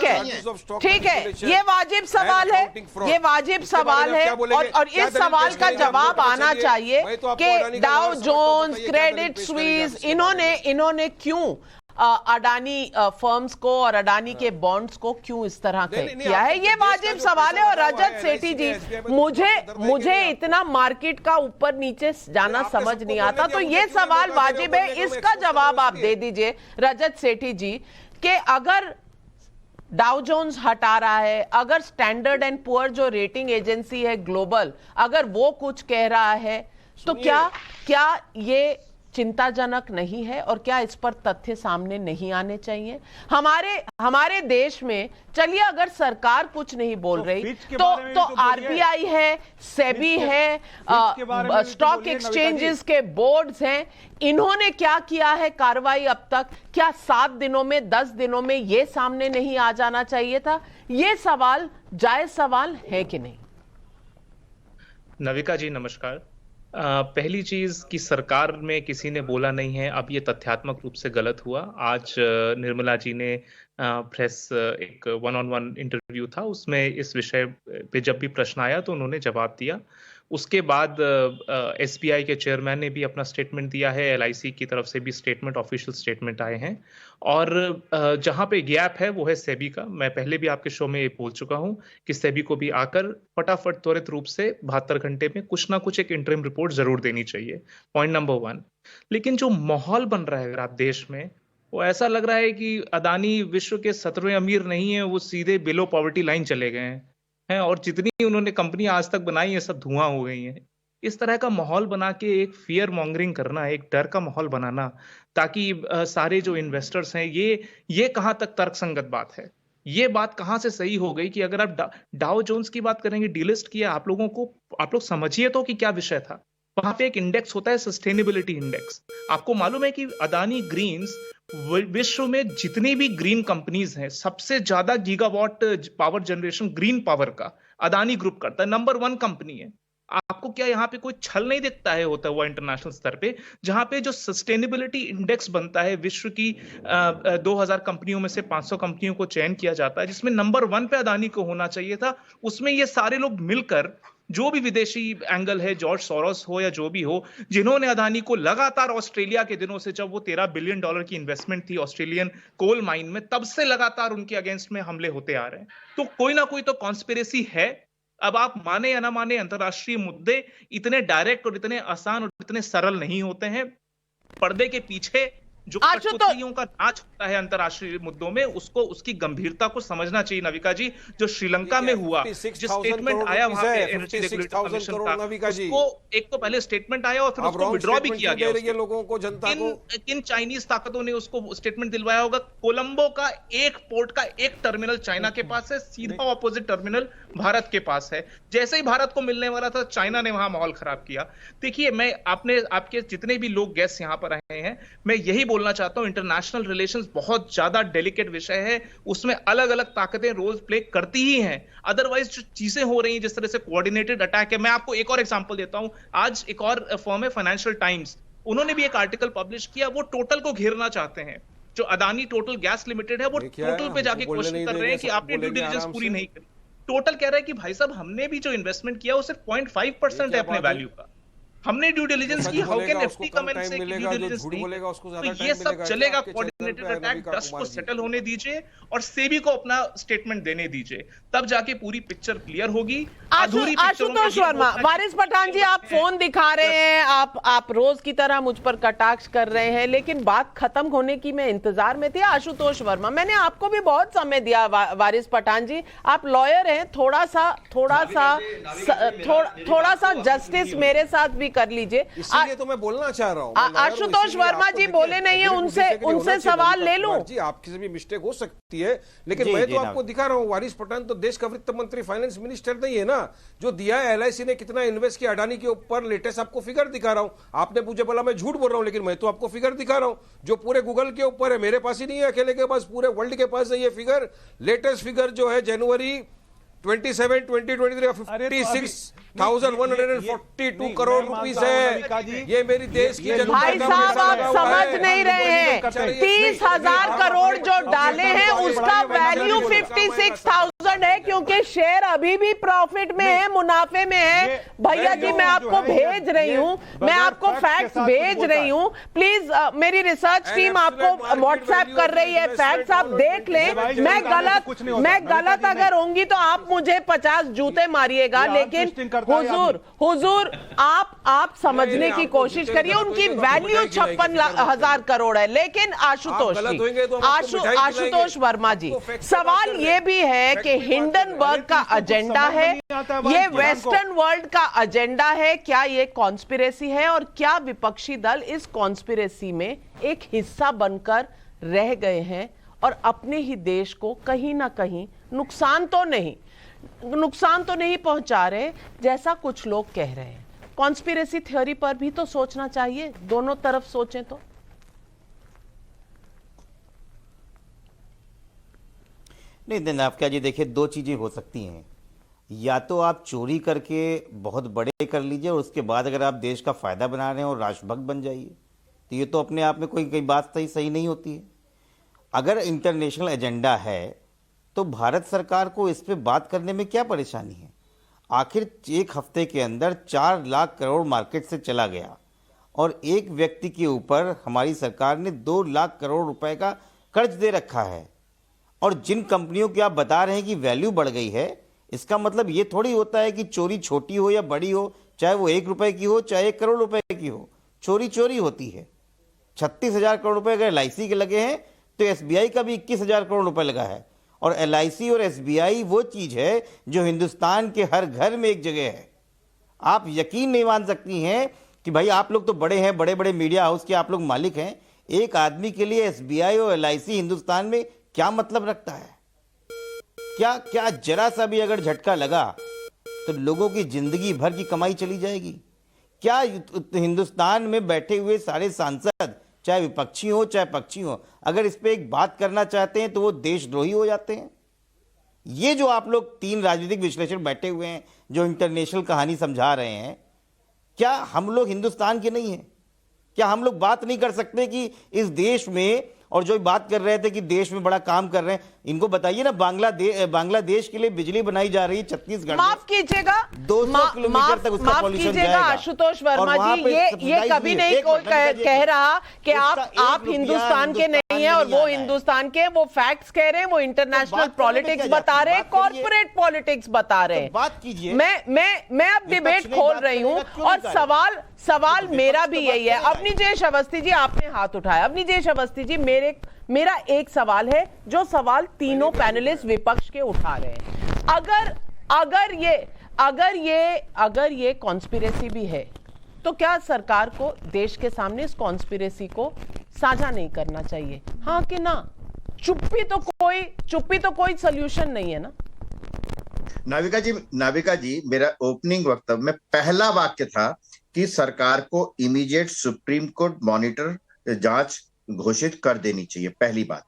ठीक है, ये वाजिब सवाल है, ये वाजिब सवाल है, और इस सवाल का जवाब आना चाहिए कि डाउ जोन्स, क्रेडिट स्विस, इन्होंने क्यों अडानी फर्म्स को और अडानी के बॉन्ड्स को क्यों इस तरह किया है, ये वाजिब सवाल है। और रजत सेठी जी, मुझे इतना मार्केट का ऊपर नीचे जाना समझ नहीं आता, तो ये सवाल वाजिब है, इसका जवाब आप दे दीजिए रजत सेठी जी, कि अगर डाउ जोन्स हटा रहा है, अगर स्टैंडर्ड एंड पुअर जो रेटिंग एजेंसी है ग्लोबल, अगर वो कुछ कह रहा है, तो क्या ये चिंताजनक नहीं है? और क्या इस पर तथ्य सामने नहीं आने चाहिए? हमारे देश में, चलिए अगर सरकार कुछ नहीं बोल रही तो RBI है, सेबी है, स्टॉक एक्सचेंजेस के बोर्ड्स हैं, इन्होंने क्या किया है कार्रवाई अब तक? क्या 7 दिनों में, 10 दिनों में ये सामने नहीं आ जाना चाहिए था? ये सवाल जायज सवाल है कि नहीं? नविका जी नमस्कार। पहली चीज कि सरकार में किसी ने बोला नहीं है, अब ये तथ्यात्मक रूप से गलत हुआ। आज निर्मला जी ने प्रेस एक 1-on-1 इंटरव्यू था, उसमें इस विषय पे जब भी प्रश्न आया तो उन्होंने जवाब दिया। उसके बाद SBI के चेयरमैन ने भी अपना स्टेटमेंट दिया है, LIC की तरफ से भी स्टेटमेंट, ऑफिशियल स्टेटमेंट आए हैं। और जहां पे गैप है वो है सेबी का। मैं पहले भी आपके शो में ये बोल चुका हूं कि सेबी को भी आकर फटाफट त्वरित रूप से 72 घंटे में कुछ ना कुछ एक इंटरिम रिपोर्ट जरूर देनी चाहिए, पॉइंट नंबर 1। लेकिन जो माहौल बन रहा है अगर आप देश में, वो ऐसा लग रहा है कि अडानी विश्व के 17वें अमीर नहीं है, वो सीधे बिलो पॉवर्टी लाइन चले गए हैं, और जितनी उन्होंने कंपनी आज तक बनाई है सब धुआं हो गई है। इस तरह का माहौल बना के एक फियर मॉन्गरिंग करना, एक डर का माहौल बनाना, ताकि सारे जो इन्वेस्टर्स हैं, ये कहां तक तर्कसंगत बात है? ये बात कहां से सही हो गई कि अगर आप डाउ जोन्स की बात करेंगे, डीलिस्ट किया, आप लोग समझिए तो कि क्या विषय था। वहां पे एक इंडेक्स होता है, सस्टेनेबिलिटी इंडेक्स। आपको मालूम है कि अडानी ग्रीन्स विश्व में जितनी भी ग्रीन कंपनीज हैं, सबसे ज्यादा gigawatt power generation green power का अडानी ग्रुप करता है, नंबर 1 कंपनी है। आपको क्या यहाँ पे कोई छल नहीं दिखता है होता हुआ इंटरनेशनल स्तर पे, जहां पे जो सस्टेनेबिलिटी इंडेक्स बनता है विश्व की 2000 कंपनियों में से 500 कंपनियों को चयन किया जाता है, जिसमें नंबर 1 पे अडानी को होना चाहिए था। उसमें ये सारे लोग मिलकर जो भी विदेशी एंगल है, जॉर्ज सोरोस हो या जो भी हो, जिन्होंने अदानी को लगातार ऑस्ट्रेलिया के दिनों से, जब वो $13 बिलियन की इन्वेस्टमेंट थी ऑस्ट्रेलियन कोल माइन में, तब से लगातार उनके अगेंस्ट में हमले होते आ रहे हैं। तो कोई ना कोई तो कॉन्स्पिरेसी है। अब आप माने या ना माने, अंतरराष्ट्रीय मुद्दे इतने डायरेक्ट और इतने आसान और इतने सरल नहीं होते हैं। पर्दे के पीछे जो कठपुतलियों का नाच होता है अंतरराष्ट्रीय मुद्दों में, उसको, उसकी गंभीरता को समझना चाहिए नविका जी। जो श्रीलंका में हुआ, जिस स्टेटमेंट आया वहां पे एनर्जी रेगुलेटरी कमीशन का, उसको एक तो पहले स्टेटमेंट आया और फिर उसको विड्रॉ भी किया गया। लोगों को, जनता को किन चाइनीज ताकतों ने उसको स्टेटमेंट दिलवाया होगा? कोलंबो का एक पोर्ट का एक टर्मिनल चाइना के पास है, सीधा ऑपोजिट टर्मिनल भारत के पास है। जैसे ही भारत को मिलने वाला था, चाइना ने वहां माहौल खराब किया। देखिए, मैं आपके जितने भी लोग गेस्ट यहां पर आए हैं, मैं यही बोलना चाहता हूं, इंटरनेशनल रिलेशंस बहुत ज्यादा डेलिकेट विषय है। उसमें अलग अलग ताकतें रोल प्ले करती ही हैं। अदरवाइज जो चीजें हो रही हैं, जिस तरह से कोऑर्डिनेटेड अटैक है, मैं आपको एक और एग्जांपल देता हूं। आज एक और फर्म है फाइनेंशियल टाइम्स, उन्होंने भी एक आर्टिकल पब्लिश किया। वो टोटल को घेरना चाहते हैं। जो अदानी टोटल गैस लिमिटेड है, वो टोटल पे जाके क्वेश्चन कर रहे हैं कि आपने ड्यू डिलिजेंस पूरी नहीं करी। टोटल कह रहा है कि भाई साहब, हमने भी जो इन्वेस्टमेंट किया वो सिर्फ 0.5% है अपने वैल्यू का। हमने ड्यू डिलिजेंस की। How can FT come and से ड्यू डिलिजेंस नहीं? तो ये सब चलेगा। कोऑर्डिनेटेड अटैक, डस्ट को सेटल होने दीजिए और सेबी को अपना स्टेटमेंट देने दीजिए, तब जाके पूरी पिक्चर क्लियर होगी। आशुतोष वर्मा, वारिस पठान जी, आप फोन दिखा रहे हैं, आप रोज की तरह मुझ पर कटाक्ष कर रहे हैं, लेकिन बात खत्म होने की मैं इंतजार में थी। आशुतोष वर्मा, मैंने आपको भी बहुत समय दिया। वारिस पठान जी, आप लॉयर हैं, थोड़ा सा जस्टिस मेरे साथ भी कर लीजिए। इसलिए तो मैं बोलना चाह रहा हूं। आशुतोष वर्मा जी बोले नहीं है, उनसे सवाल ले लूं। जी, आपकी से भी मिस्टेक हो सकती है, लेकिन मैं तो आपको दिखा रहा हूं। वारिस पठान तो देश का वित्त मंत्री, फाइनेंस मिनिस्टर नहीं है ना, जो दिया है। LIC ने कितना इन्वेस्ट किया अडानी के ऊपर, लेटेस्ट आपको फिगर दिखा रहा हूं। आपने मुझे बोला मैं झूठ बोल रहा हूं, लेकिन मैं तो आपको फिगर दिखा रहा हूं जो पूरे गूगल के ऊपर है। मेरे पास ही नहीं है अकेले के पास, पूरे वर्ल्ड के पास है ये फिगर। लेटेस्ट फिगर जो है जनवरी 27, 2023 56,142 करोड़ रुपीस है। ये मेरी देश की जनता। भाई साहब, आप समझ नहीं रहे हैं। 30,000 करोड़ जो डाले हैं, उसका वैल्यू 56,000 है, क्योंकि शेयर अभी भी प्रॉफिट में है, मुनाफे में है। भैया जी, मैं आपको भेज रही हूँ, मैं आपको फैक्ट्स भेज रही हूँ। प्लीज, मेरी रिसर्च टीम आपको व्हाट्सएप कर रही है फैक्ट्स, आप देख लें। मैं गलत अगर होंगी तो आप मुझे 50 जूते मारिएगा, लेकिन हुजूर आप समझने की कोशिश करिए। उनकी वैल्यू 56,000 करोड़ है। लेकिन आशुतोष वर्मा जी, सवाल यह भी है कि हिंडनबर्ग का एजेंडा है, ये वेस्टर्न वर्ल्ड का एजेंडा है। क्या ये कॉन्स्पिरेसी है, और क्या विपक्षी दल इस कॉन्स्पिरेसी में एक हिस्सा बनकर रह गए हैं और अपने ही देश को कहीं ना कहीं नुकसान तो नहीं पहुंचा रहे, जैसा कुछ लोग कह रहे हैं? कॉन्स्पिरेसी थ्योरी पर भी तो सोचना चाहिए, दोनों तरफ सोचें तो। नहीं दिनाफका जी, देखिए, दो चीजें हो सकती हैं। या तो आप चोरी करके बहुत बड़े कर लीजिए और उसके बाद अगर आप देश का फायदा बना रहे हैं और राष्ट्रभक्त बन जाइए, तो ये तो अपने आप में कोई बात सही नहीं होती है। अगर इंटरनेशनल एजेंडा है तो भारत सरकार को इस पे बात करने में क्या परेशानी है? आखिर एक हफ्ते के अंदर 4 लाख करोड़ मार्केट से चला गया और एक व्यक्ति के ऊपर हमारी सरकार ने 2 लाख करोड़ रुपए का कर्ज दे रखा है। और जिन कंपनियों की आप बता रहे हैं कि वैल्यू बढ़ गई है, इसका मतलब ये थोड़ी होता है कि चोरी छोटी हो या बड़ी हो, चाहे वो 1 रुपए की हो चाहे 1 करोड़ रुपए की हो, चोरी होती है। 36,000 करोड़ रुपए अगर LIC के लगे हैं तो SBI का भी 21,000 करोड़ रुपए लगा है। और LIC और SBI वो चीज है जो हिंदुस्तान के हर घर में एक जगह है। आप यकीन नहीं मान सकती हैं कि भाई आप लोग तो बड़े हैं, बड़े बड़े मीडिया हाउस के आप लोग मालिक हैं। एक आदमी के लिए SBI और LIC हिंदुस्तान में क्या मतलब रखता है? क्या जरा सा भी अगर झटका लगा तो लोगों की जिंदगी भर की कमाई चली जाएगी? क्या हिंदुस्तान में बैठे हुए सारे सांसद, चाहे विपक्षी हो चाहे पक्षी हो, अगर इस पे एक बात करना चाहते हैं तो वो देशद्रोही हो जाते हैं? ये जो आप लोग 3 राजनीतिक विश्लेषक बैठे हुए हैं जो इंटरनेशनल कहानी समझा रहे हैं, क्या हम लोग हिंदुस्तान के नहीं हैं? क्या हम लोग बात नहीं कर सकते कि इस देश में और जो बात कर रहे थे कि देश में बड़ा काम कर रहे हैं, इनको बताइए ना, बांग्लादेश के लिए बिजली बनाई जा रही है छत्तीसगढ़ में। माफ कीजिएगा, 200 किलोमीटर तक उसका पॉल्यूशन जाएगा। आशुतोष वर्मा जी, ये कभी नहीं कोई कह रहा कि आप हिंदुस्तान के नहीं है और वो हिंदुस्तान के, वो फैक्ट्स कह रहे हैं, वो इंटरनेशनल पॉलिटिक्स बता रहे हैं, कॉर्पोरेट पॉलिटिक्स बता रहे हैं। बात कीजिए। मैं अब डिबेट खोल रही हूं और सवाल मेरा भी यही है। अवनीजेश अवस्थी जी, आपने हाथ उठाया। अवनीजेश अवस्थी जी, मेरा एक सवाल है, जो सवाल तीनों पैनलिस्ट विपक्ष के उठा रहे हैं। अगर ये कॉन्स्पिरेसी भी है, तो क्या सरकार को देश के सामने इस कॉन्स्पिरेसी को साझा नहीं करना चाहिए? हाँ कि ना? चुप्पी तो कोई सॉल्यूशन नहीं है ना। नाविका जी, मेरा ओपनिंग वक्तव्य में पहला वाक्य था कि सरकार को इमीडिएट सुप्रीम कोर्ट मॉनिटर जांच घोषित कर देनी चाहिए, पहली बात।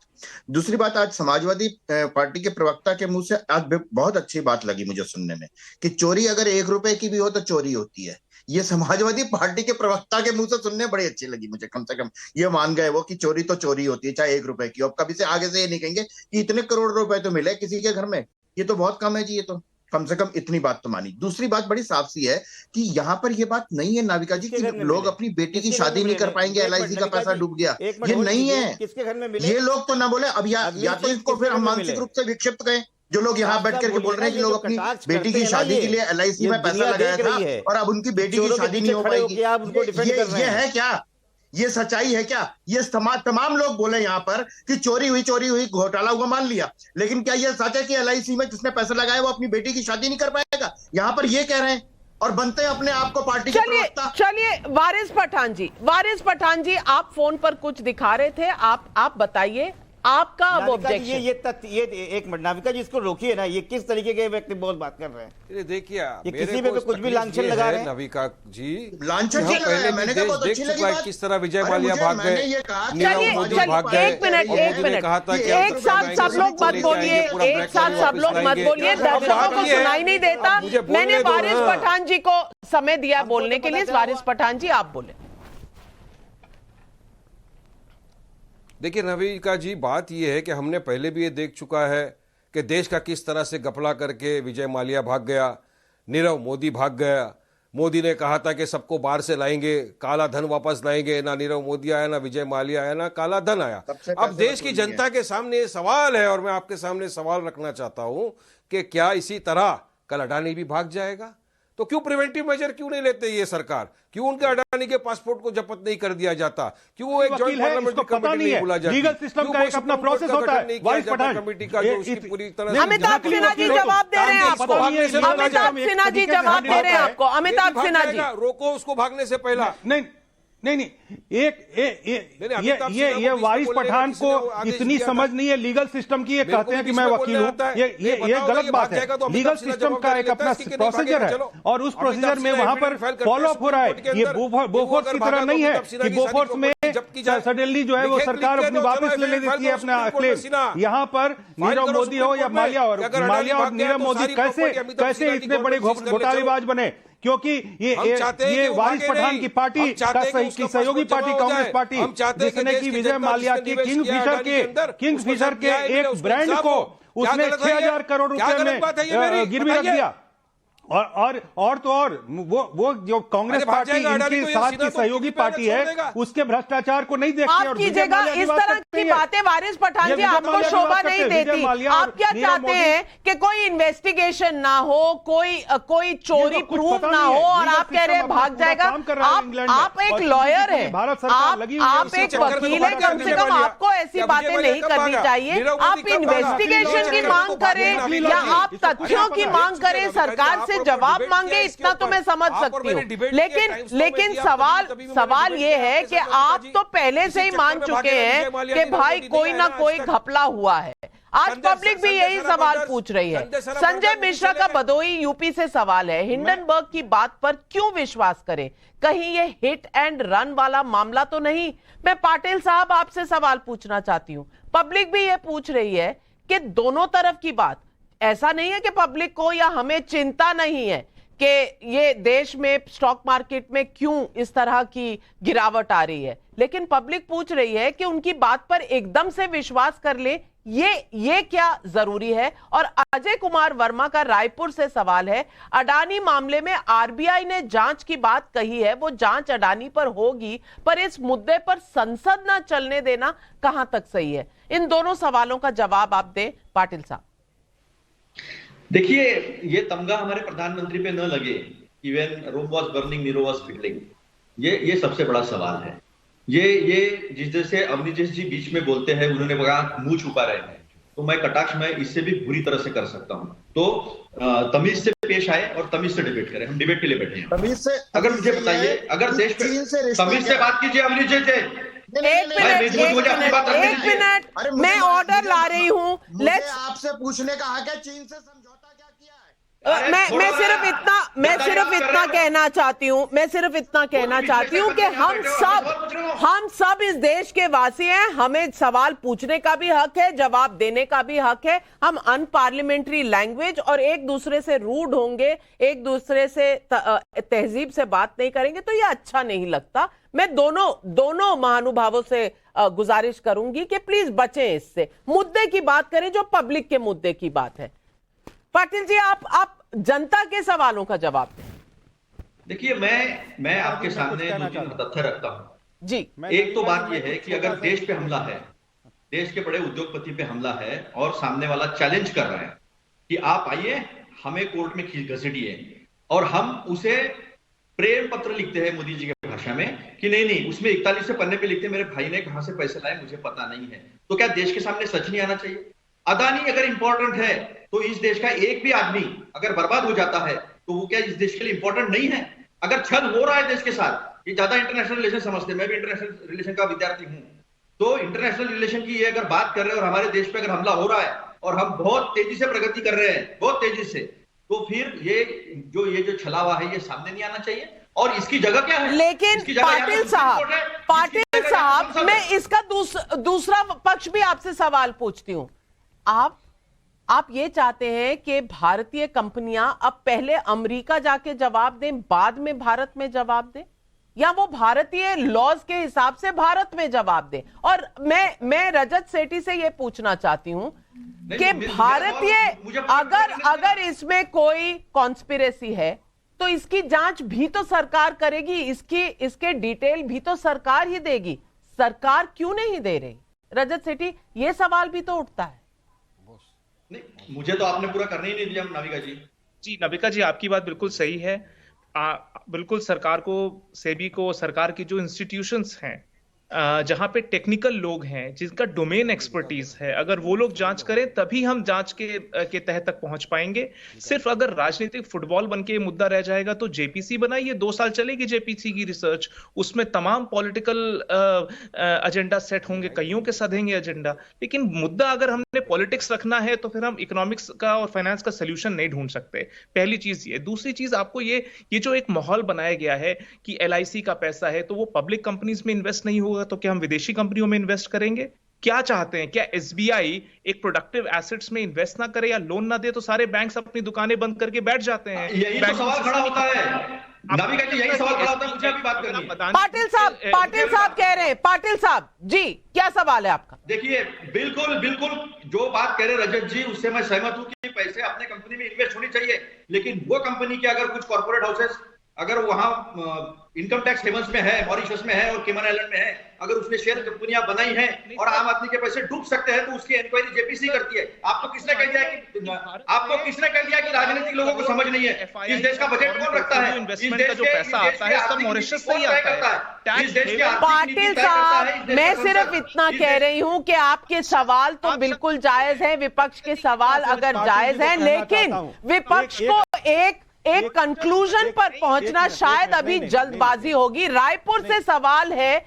दूसरी बात, आज समाजवादी पार्टी के प्रवक्ता के मुंह से आज बहुत अच्छी बात लगी मुझे सुनने में कि चोरी अगर 1 रुपए की भी हो तो चोरी होती है। ये समाजवादी पार्टी के प्रवक्ता के मुंह से सुनने बड़ी अच्छी लगी मुझे। कम से कम ये मान गए वो कि चोरी तो चोरी होती है, चाहे 1 रुपए की। अब कभी से आगे से ये नहीं कहेंगे कि इतने करोड़ रुपए तो मिले किसी के घर में, ये तो बहुत कम है जी। ये तो कम से कम इतनी बात तो मानी। दूसरी बात बड़ी साफ सी है कि यहाँ पर ये बात नहीं है नाविका जी कि लोग अपनी बेटी की शादी नहीं कर पाएंगे, LIC का पैसा डूब गया, ये नहीं है। किसके घर में मिले? ये लोग तो ना बोले। अब या तो इनको फिर हम मानसिक रूप से विक्षिप्त करें, जो लोग यहाँ बैठ करके बोल रहे हैं कि लोग अपनी बेटी की शादी के लिए LIC में पैसा लगाया था और अब उनकी बेटी की शादी नहीं हो पाएगी। ये है क्या? ये सच्चाई है क्या? ये तमाम लोग बोले यहाँ पर कि चोरी हुई, घोटाला हुआ, मान लिया, लेकिन क्या ये सच है कि LIC में जिसने पैसा लगाया वो अपनी बेटी की शादी नहीं कर पाएगा? यहाँ पर ये कह रहे हैं और बनते हैं अपने आप को पार्टी के प्रवक्ता। चलिए वारिस पठान जी, आप फोन पर कुछ दिखा रहे थे, आप बताइए आपका अब ऑब्जेक्शन। ये एक मिनट नाविका जी, इसको रोकिए ना। ये किस तरीके के व्यक्ति बहुत बात कर रहे हैं? देखिए, ये किसी पे कुछ भी लांछन लगा रहे हैं। नाविका जी, लांछन पहले मैंने देख चुका है किस तरह विजय माल्या भाग गए, नीरव मोदी भाग गए। एक मिनट, कहा था कि एक साथ सब लोग मत बोलिए, दर्शकों को सुनाई नहीं देता। मैंने वारिस पठान जी को समय दिया बोलने के लिए। वारिस पठान जी, आप बोले। देखिए नाविका जी, बात यह है कि हमने पहले भी ये देख चुका है कि देश का किस तरह से घपला करके विजय माल्या भाग गया, नीरव मोदी भाग गया। मोदी ने कहा था कि सबको बाहर से लाएंगे, काला धन वापस लाएंगे। ना नीरव मोदी आया, ना विजय माल्या आया, ना काला धन आया। अब देश की जनता के सामने ये सवाल है और मैं आपके सामने सवाल रखना चाहता हूं कि क्या इसी तरह कल अडानी भी भाग जाएगा? तो क्यों प्रिवेंटिव मेजर क्यों नहीं लेते ये सरकार? क्यों उनके अडानी के पासपोर्ट को जब्त नहीं कर दिया जाता? क्यों वो एक जॉइंट पार्लियामेंट्री कमेटी नहीं बुला जाती? लीगल सिस्टम का एक अपना प्रोसेस होता है। वाइस पठान कमेटी का जो उसकी पूरी तरह अमिताभ सिन्हा जी जवाब दे रहे हैं आपको। अमिताभ सिन्हा जी जवाब दे रहे हैं आपको। अमिताभ सिन्हा जी, रोको उसको भागने से पहला। नहीं, ये वारिस पठान को इतनी समझ नहीं है लीगल सिस्टम की। ये कहते हैं कि मैं वकील हूं, ये गलत बात है। लीगल सिस्टम का एक अपना प्रोसीजर है और उस प्रोसीजर में वहां पर फॉलो अप हो रहा है। ये बोफोर्स की तरह नहीं है कि बोफोर्स में सडनली जो है वो सरकार अपनी वापस ले लेती है अपना क्लेम। यहाँ पर नीरव मोदी हो या माल्या और नीरव मोदी कैसे इतने बड़े घोटालेबाज बने? क्योंकि ये वारिस पठान की पार्टी की सहयोगी पार्टी कांग्रेस पार्टी, जिसने की विजय माल्या की किंगफिशर के एक ब्रांड को उसने 6,000 करोड़ रुपए में गिरवी रख दिया। और तो और वो जो कांग्रेस पार्टी इनके साथ की सहयोगी पार्टी है, उसके भ्रष्टाचार को नहीं देखती। आप कीजिएगा इस तरह की बातें वारिस पठान जी, आपको शोभा नहीं देती। आप क्या चाहते हैं कि कोई इन्वेस्टिगेशन ना हो, कोई चोरी प्रूफ ना हो और आप कह रहे हैं भाग जाएगा? आप एक लॉयर हैं, आप एक वकील हैं, कम से कम आपको ऐसी बातें नहीं करनी चाहिए। आप इन्वेस्टिगेशन की मांग करें या आप तथ्यों की मांग करें, सरकार से जवाब मांगे, इतना तो मैं समझ सकती हूँ। लेकिन सवाल ये है कि आप तो पहले से ही मान चुके हैं कि भाई कोई ना कोई घपला हुआ है। आज पब्लिक भी यही सवाल पूछ रही है। संजय मिश्रा का भदोही यूपी से सवाल है, हिंडनबर्ग की बात पर क्यों विश्वास करें? कहीं ये हिट एंड रन वाला मामला तो नहीं? मैं पाटिल साहब आपसे सवाल पूछना चाहती हूं। पब्लिक भी ये पूछ रही है कि दोनों तरफ की बात, ऐसा नहीं है कि पब्लिक को या हमें चिंता नहीं है कि ये देश में स्टॉक मार्केट में क्यों इस तरह की गिरावट आ रही है, लेकिन पब्लिक पूछ रही है कि उनकी बात पर एकदम से विश्वास कर ले, ये क्या जरूरी है। और अजय कुमार वर्मा का रायपुर से सवाल है, अडानी मामले में आरबीआई ने जांच की बात कही है, वो जांच अडानी पर होगी, पर इस मुद्दे पर संसद ना चलने देना कहां तक सही है। इन दोनों सवालों का जवाब आप दें पाटिल साहब। देखिए, ये तमगा हमारे प्रधानमंत्री पे न लगे, even Rome was burning Nero was fiddling, ये सबसे बड़ा सवाल है। ये जिस जैसे अवनीश जी बीच में बोलते हैं, उन्होंने कहा मुंह छुपा रहे हैं, तो मैं कटाक्ष में इससे भी बुरी तरह से कर सकता हूं। तो तमीज से पेश आए और तमीज से डिबेट करें, हम डिबेट के लिए बैठे हैं। तमीज से, अगर मुझे बताइए, अगर देश पे तमीज से बात कीजिए अवनीश जी से। एक मिनट, मैं ऑर्डर ला रही हूँ। आपसे पूछने का हक है, चीन से समझौता क्या किया है? मैं सिर्फ इतना कहना चाहती हूँ, कि हम सब इस देश के वासी हैं, हमें सवाल पूछने का भी हक है, जवाब देने का भी हक है। हम अनपार्लियामेंट्री लैंग्वेज और एक दूसरे से रूड होंगे, एक दूसरे से तहजीब से बात नहीं करेंगे, तो ये अच्छा नहीं लगता। मैं दोनों महानुभावों से गुजारिश करूंगी कि प्लीज बचें इससे, मुद्दे की बात करें जो पब्लिक के मुद्दे की बात है। पाटिल जी, आप जनता के सवालों का जवाब दें। देखिए, मैं आपके सामने 2-3 तथ्य रखता हूं जी। एक तो बात यह है कि अगर देश पे हमला है, देश के बड़े उद्योगपति पे हमला है, और सामने वाला चैलेंज कर रहा है कि आप आइए, हमें कोर्ट में घसीटिए, और हम उसे प्रेम पत्र लिखते हैं मोदी जी के भाषा में कि नहीं, उसमें 41 पन्ने पे लिखते मेरे भाई ने कहां से पैसे लाए मुझे पता नहीं है, तो क्या देश के सामने सच नहीं आना चाहिए? अदानी अगर इंपॉर्टेंट है तो इस देश का एक भी आदमी अगर बर्बाद हो जाता है तो वो क्या इस देश के लिए इंपॉर्टेंट नहीं है? अगर छल हो रहा है देश के साथ, ये ज्यादा इंटरनेशनल रिलेशन समझते हैं, मैं भी इंटरनेशनल रिलेशन का विद्यार्थी हूं, तो इंटरनेशनल रिलेशन की ये अगर बात कर रहे हैं और हमारे देश पे अगर हमला हो रहा है और हम बहुत तेजी से प्रगति कर रहे हैं, बहुत तेजी से, तो फिर ये जो छला हुआ है ये सामने नहीं आना चाहिए। और इसकी जगह क्या है? लेकिन पाटिल साहब, मैं इसका दूसरा पक्ष भी आपसे सवाल पूछती हूं। आप ये चाहते हैं कि भारतीय कंपनियां अब पहले अमेरिका जाके जवाब दें, बाद में भारत में जवाब दें, या वो भारतीय लॉज के हिसाब से भारत में जवाब दें? और मैं रजत सेठी से ये पूछना चाहती हूं कि भारतीय अगर इसमें कोई कॉन्स्पिरेसी है तो इसकी जांच भी तो सरकार करेगी, इसके डिटेल भी तो सरकार ही देगी, सरकार क्यों नहीं दे रही? रजत सेठी, ये सवाल भी तो उठता है। नहीं, मुझे तो आपने पूरा करने ही नहीं दिया नाविका जी। जी नाविका जी, आपकी बात बिल्कुल सही है। बिल्कुल सरकार को, सेबी को, सरकार की जो इंस्टीट्यूशंस हैं, जहां पे टेक्निकल लोग हैं जिनका डोमेन एक्सपर्टीज है, अगर वो लोग जांच करें तभी हम जांच के तह तक पहुंच पाएंगे। सिर्फ अगर राजनीतिक फुटबॉल बन के मुद्दा रह जाएगा तो जेपीसी बनाइए, 2 साल चलेगी जेपीसी की रिसर्च, उसमें तमाम पॉलिटिकल एजेंडा सेट होंगे, कईयों के सधेंगे एजेंडा। लेकिन मुद्दा अगर हमने पॉलिटिक्स रखना है तो फिर हम इकोनॉमिक्स का और फाइनेंस का सोल्यूशन नहीं ढूंढ सकते। पहली चीज ये। दूसरी चीज, आपको ये जो एक माहौल बनाया गया है कि LIC का पैसा है तो वो पब्लिक कंपनीज में इन्वेस्ट नहीं होगा, तो क्या हम विदेशी कंपनियों में इन्वेस्ट करेंगे? क्या चाहते हैं? क्या SBI एक प्रोडक्टिव एसेट्स में इन्वेस्ट ना करे या लोन ना दे तो सारे बैंक्स अपनी दुकानें बंद करके बैठ जाते हैं? यही तो सवाल खड़ा होता है नाविका जी, यही सवाल खड़ा होता है। मुझे अभी बात करनी है। पाटिल साहब कह रहे हैं, पाटिल साहब जी, क्या सवाल है आपका? देखिए, बिल्कुल जो बात कह रहे रजत जी, उससे मैं सहमत हूं कि पैसे अपने कंपनी में इन्वेस्ट होनी चाहिए, लेकिन वो कंपनी के अगर कुछ कॉर्पोरेट हाउसेस अगर वहां इनकम टैक्स हेवंस में है, मॉरिशस में है और केमन आइलैंड में है, अगर उसने शेयर कंपनियां बनाई हैं और आम आदमी के पैसे डूब सकते हैं तो उसकी इंक्वायरी जेपीसी करती है। आपको किसने कह दिया कि राजनीतिक लोगों को समझ नहीं है? इस देश का बजट कौन रखता है? इन्वेस्टमेंट का जो पैसा आता है सब मॉरिशस से ही आता है। पाटिल साहब, मैं सिर्फ इतना कह रही हूं कि आपके सवाल तो बिल्कुल जायज हैं, विपक्ष के सवाल अगर जायज हैं, लेकिन विपक्ष को एक कंक्लूजन पर पहुंचना शायद अभी जल्दबाजी होगी। रायपुर से सवाल है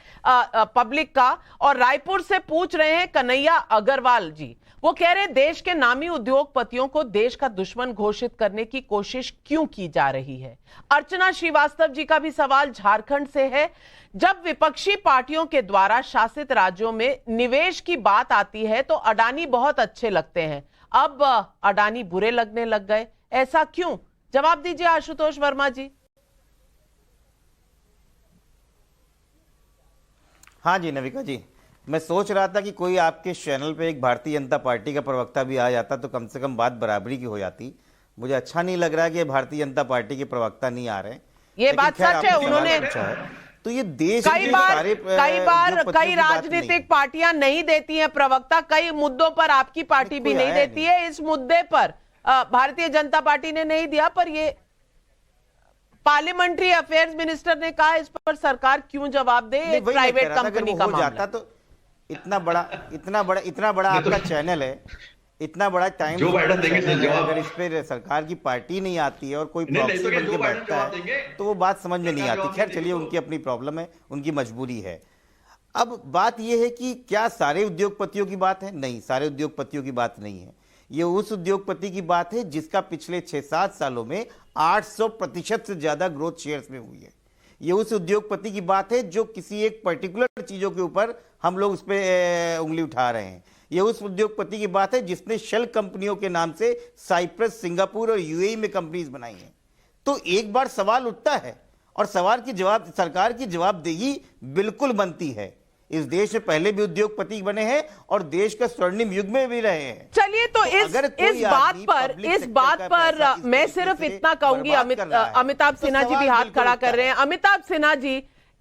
पब्लिक का, और रायपुर से पूछ रहे हैं कन्हैया अग्रवाल जी। वो कह रहे हैं देश के नामी उद्योगपतियों को देश का दुश्मन घोषित करने की कोशिश क्यों की जा रही है। अर्चना श्रीवास्तव जी का भी सवाल झारखंड से है। जब विपक्षी पार्टियों के द्वारा शासित राज्यों में निवेश की बात आती है तो अडानी बहुत अच्छे लगते हैं, अब अडानी बुरे लगने लग गए, ऐसा क्यों? जवाब दीजिए आशुतोष वर्मा जी। हाँ जी नविका जी, मैं सोच रहा था कि कोई आपके चैनल पे एक भारतीय जनता पार्टी का प्रवक्ता भी आ जाता तो कम से कम बात बराबरी की हो जाती। मुझे अच्छा नहीं लग रहा कि भारतीय जनता पार्टी के प्रवक्ता नहीं आ रहे। ये बात सच है, उन्होंने तो ये देश कई बार कई राजनीतिक पार्टियां नहीं देती हैं प्रवक्ता, कई मुद्दों पर आपकी पार्टी भी नहीं देती है। इस मुद्दे पर भारतीय जनता पार्टी ने नहीं दिया, पर ये पार्लियामेंट्री अफेयर्स मिनिस्टर ने कहा इस पर सरकार क्यों जवाब दे, एक प्राइवेट कंपनी का मामला जाता तो इतना बड़ा आपका चैनल है, इतना बड़ा टाइम अगर इस पे सरकार की पार्टी नहीं आती है और कोई प्रॉक्सी बन के बैठता है तो वो बात समझ में नहीं आती। खैर चलिए, उनकी अपनी प्रॉब्लम है, उनकी मजबूरी है। अब बात यह है कि क्या सारे उद्योगपतियों की बात है? नहीं, सारे उद्योगपतियों की बात नहीं है। ये उस उद्योगपति की बात है जिसका पिछले 6-7 सालों में 800% से ज्यादा ग्रोथ शेयर्स में हुई है। ये उस उद्योगपति की बात है जो किसी एक पर्टिकुलर चीजों के ऊपर हम लोग उस पर उंगली उठा रहे हैं। ये उस उद्योगपति की बात है जिसने शेल कंपनियों के नाम से साइप्रस, सिंगापुर और यूएई में कंपनीज बनाई हैं। तो एक बार सवाल उठता है और सवाल की जवाब सरकार की जवाबदेही बिल्कुल बनती है। इस देश में पहले भी उद्योगपति बने हैं और देश का स्वर्णिम युग में भी रहे हैं। चलिए, तो इस बात पर मैं सिर्फ इतना कहूंगी, अमिताभ सिन्हा जी भी हाथ खड़ा कर रहे हैं। अमिताभ सिन्हा जी,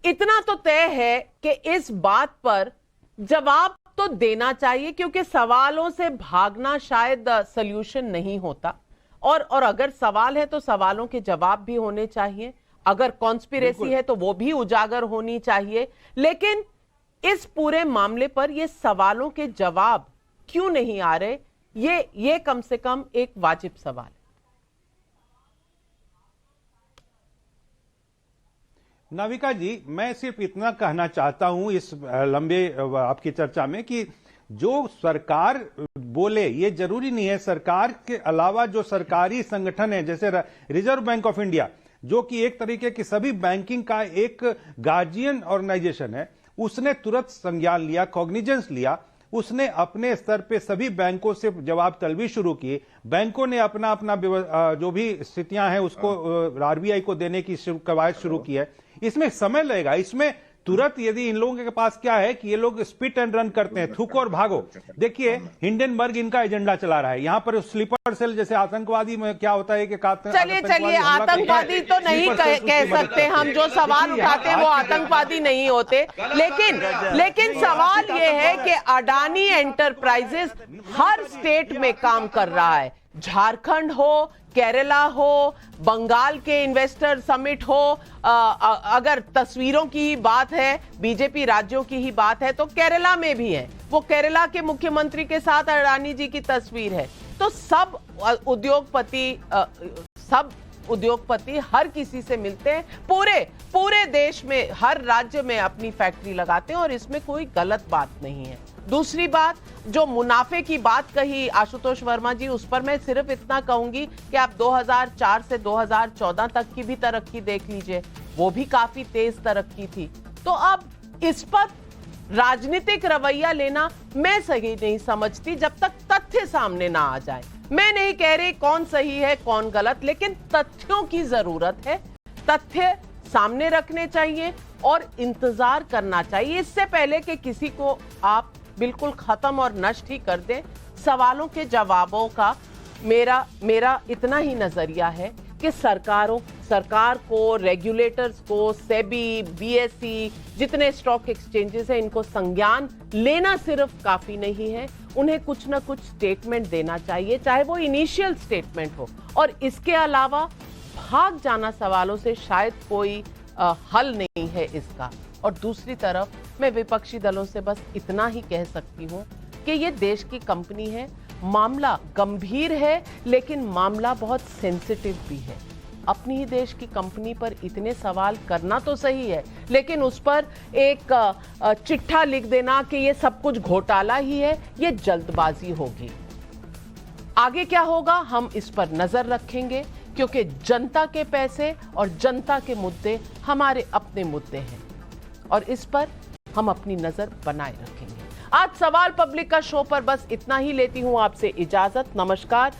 इतना तो तय है कि इस बात पर जवाब तो देना चाहिए, क्योंकि सवालों से भागना शायद सल्यूशन नहीं होता। और अगर सवाल है तो सवालों के जवाब भी होने चाहिए। अगर कॉन्स्पिरेसी है तो वो भी उजागर होनी चाहिए। लेकिन इस पूरे मामले पर ये सवालों के जवाब क्यों नहीं आ रहे, ये कम से कम एक वाजिब सवाल है। नाविका जी, मैं सिर्फ इतना कहना चाहता हूं इस लंबे आपकी चर्चा में कि जो सरकार बोले ये जरूरी नहीं है। सरकार के अलावा जो सरकारी संगठन है, जैसे रिजर्व बैंक ऑफ इंडिया, जो कि एक तरीके की सभी बैंकिंग का एक गार्जियन ऑर्गेनाइजेशन है, उसने तुरंत संज्ञान लिया, कॉग्निजेंस लिया। उसने अपने स्तर पे सभी बैंकों से जवाब तलबी शुरू की। बैंकों ने अपना जो भी स्थितियां हैं उसको आरबीआई को देने की कवायद शुरू की है। इसमें समय लगेगा। इसमें तुरंत यदि इन लोगों के पास क्या है कि ये लोग स्पिट एंड रन करते हैं, थूको और भागो। देखिए, हिंडनबर्ग इनका एजेंडा चला रहा है। यहाँ पर स्लीपर सेल जैसे आतंकवादी में क्या होता है कि चलिए आतंकवादी तो नहीं कह सकते हम, जो सवाल उठाते हैं वो आतंकवादी नहीं होते। लेकिन सवाल ये है कि अडानी एंटरप्राइजेस हर स्टेट में काम कर रहा है। झारखंड हो, केरला हो, बंगाल के इन्वेस्टर समिट हो, अगर तस्वीरों की बात है, बीजेपी राज्यों की ही बात है तो केरला में भी है। वो केरला के मुख्यमंत्री के साथ अडानी जी की तस्वीर है। तो सब उद्योगपति हर किसी से मिलते हैं, पूरे देश में हर राज्य में अपनी फैक्ट्री लगाते हैं और इसमें कोई गलत बात नहीं है। दूसरी बात, जो मुनाफे की बात कही आशुतोष वर्मा जी, उस पर मैं सिर्फ इतना कहूंगी कि आप 2004 से 2014 तक की भी तरक्की देख लीजिए, वो भी काफी तेज तरक्की थी। तो अब इस पर राजनीतिक रवैया लेना मैं सही नहीं समझती जब तक तथ्य सामने ना आ जाए। मैं नहीं कह रही कौन सही है कौन गलत, लेकिन तथ्यों की जरूरत है। तथ्य सामने रखने चाहिए और इंतजार करना चाहिए, इससे पहले कि किसी को आप बिल्कुल खत्म और नष्ट ही कर दें। सवालों के जवाबों का मेरा इतना ही नजरिया है कि सरकार को, रेगुलेटर्स को, सेबी, बीएसई, जितने स्टॉक एक्सचेंजेस हैं, इनको संज्ञान लेना सिर्फ काफी नहीं है। उन्हें कुछ ना कुछ स्टेटमेंट देना चाहिए, चाहे वो इनिशियल स्टेटमेंट हो। और इसके अलावा भाग जाना सवालों से शायद कोई हल नहीं है इसका। और दूसरी तरफ मैं विपक्षी दलों से बस इतना ही कह सकती हूं कि ये देश की कंपनी है, मामला गंभीर है, लेकिन मामला बहुत सेंसिटिव भी है। अपनी ही देश की कंपनी पर इतने सवाल करना तो सही है, लेकिन उस पर एक चिट्ठा लिख देना कि ये सब कुछ घोटाला ही है, ये जल्दबाजी होगी। आगे क्या होगा हम इस पर नजर रखेंगे, क्योंकि जनता के पैसे और जनता के मुद्दे हमारे अपने मुद्दे हैं और इस पर हम अपनी नजर बनाए रखेंगे। आज सवाल पब्लिक का शो पर बस इतना ही लेती हूं आपसे इजाजत। नमस्कार।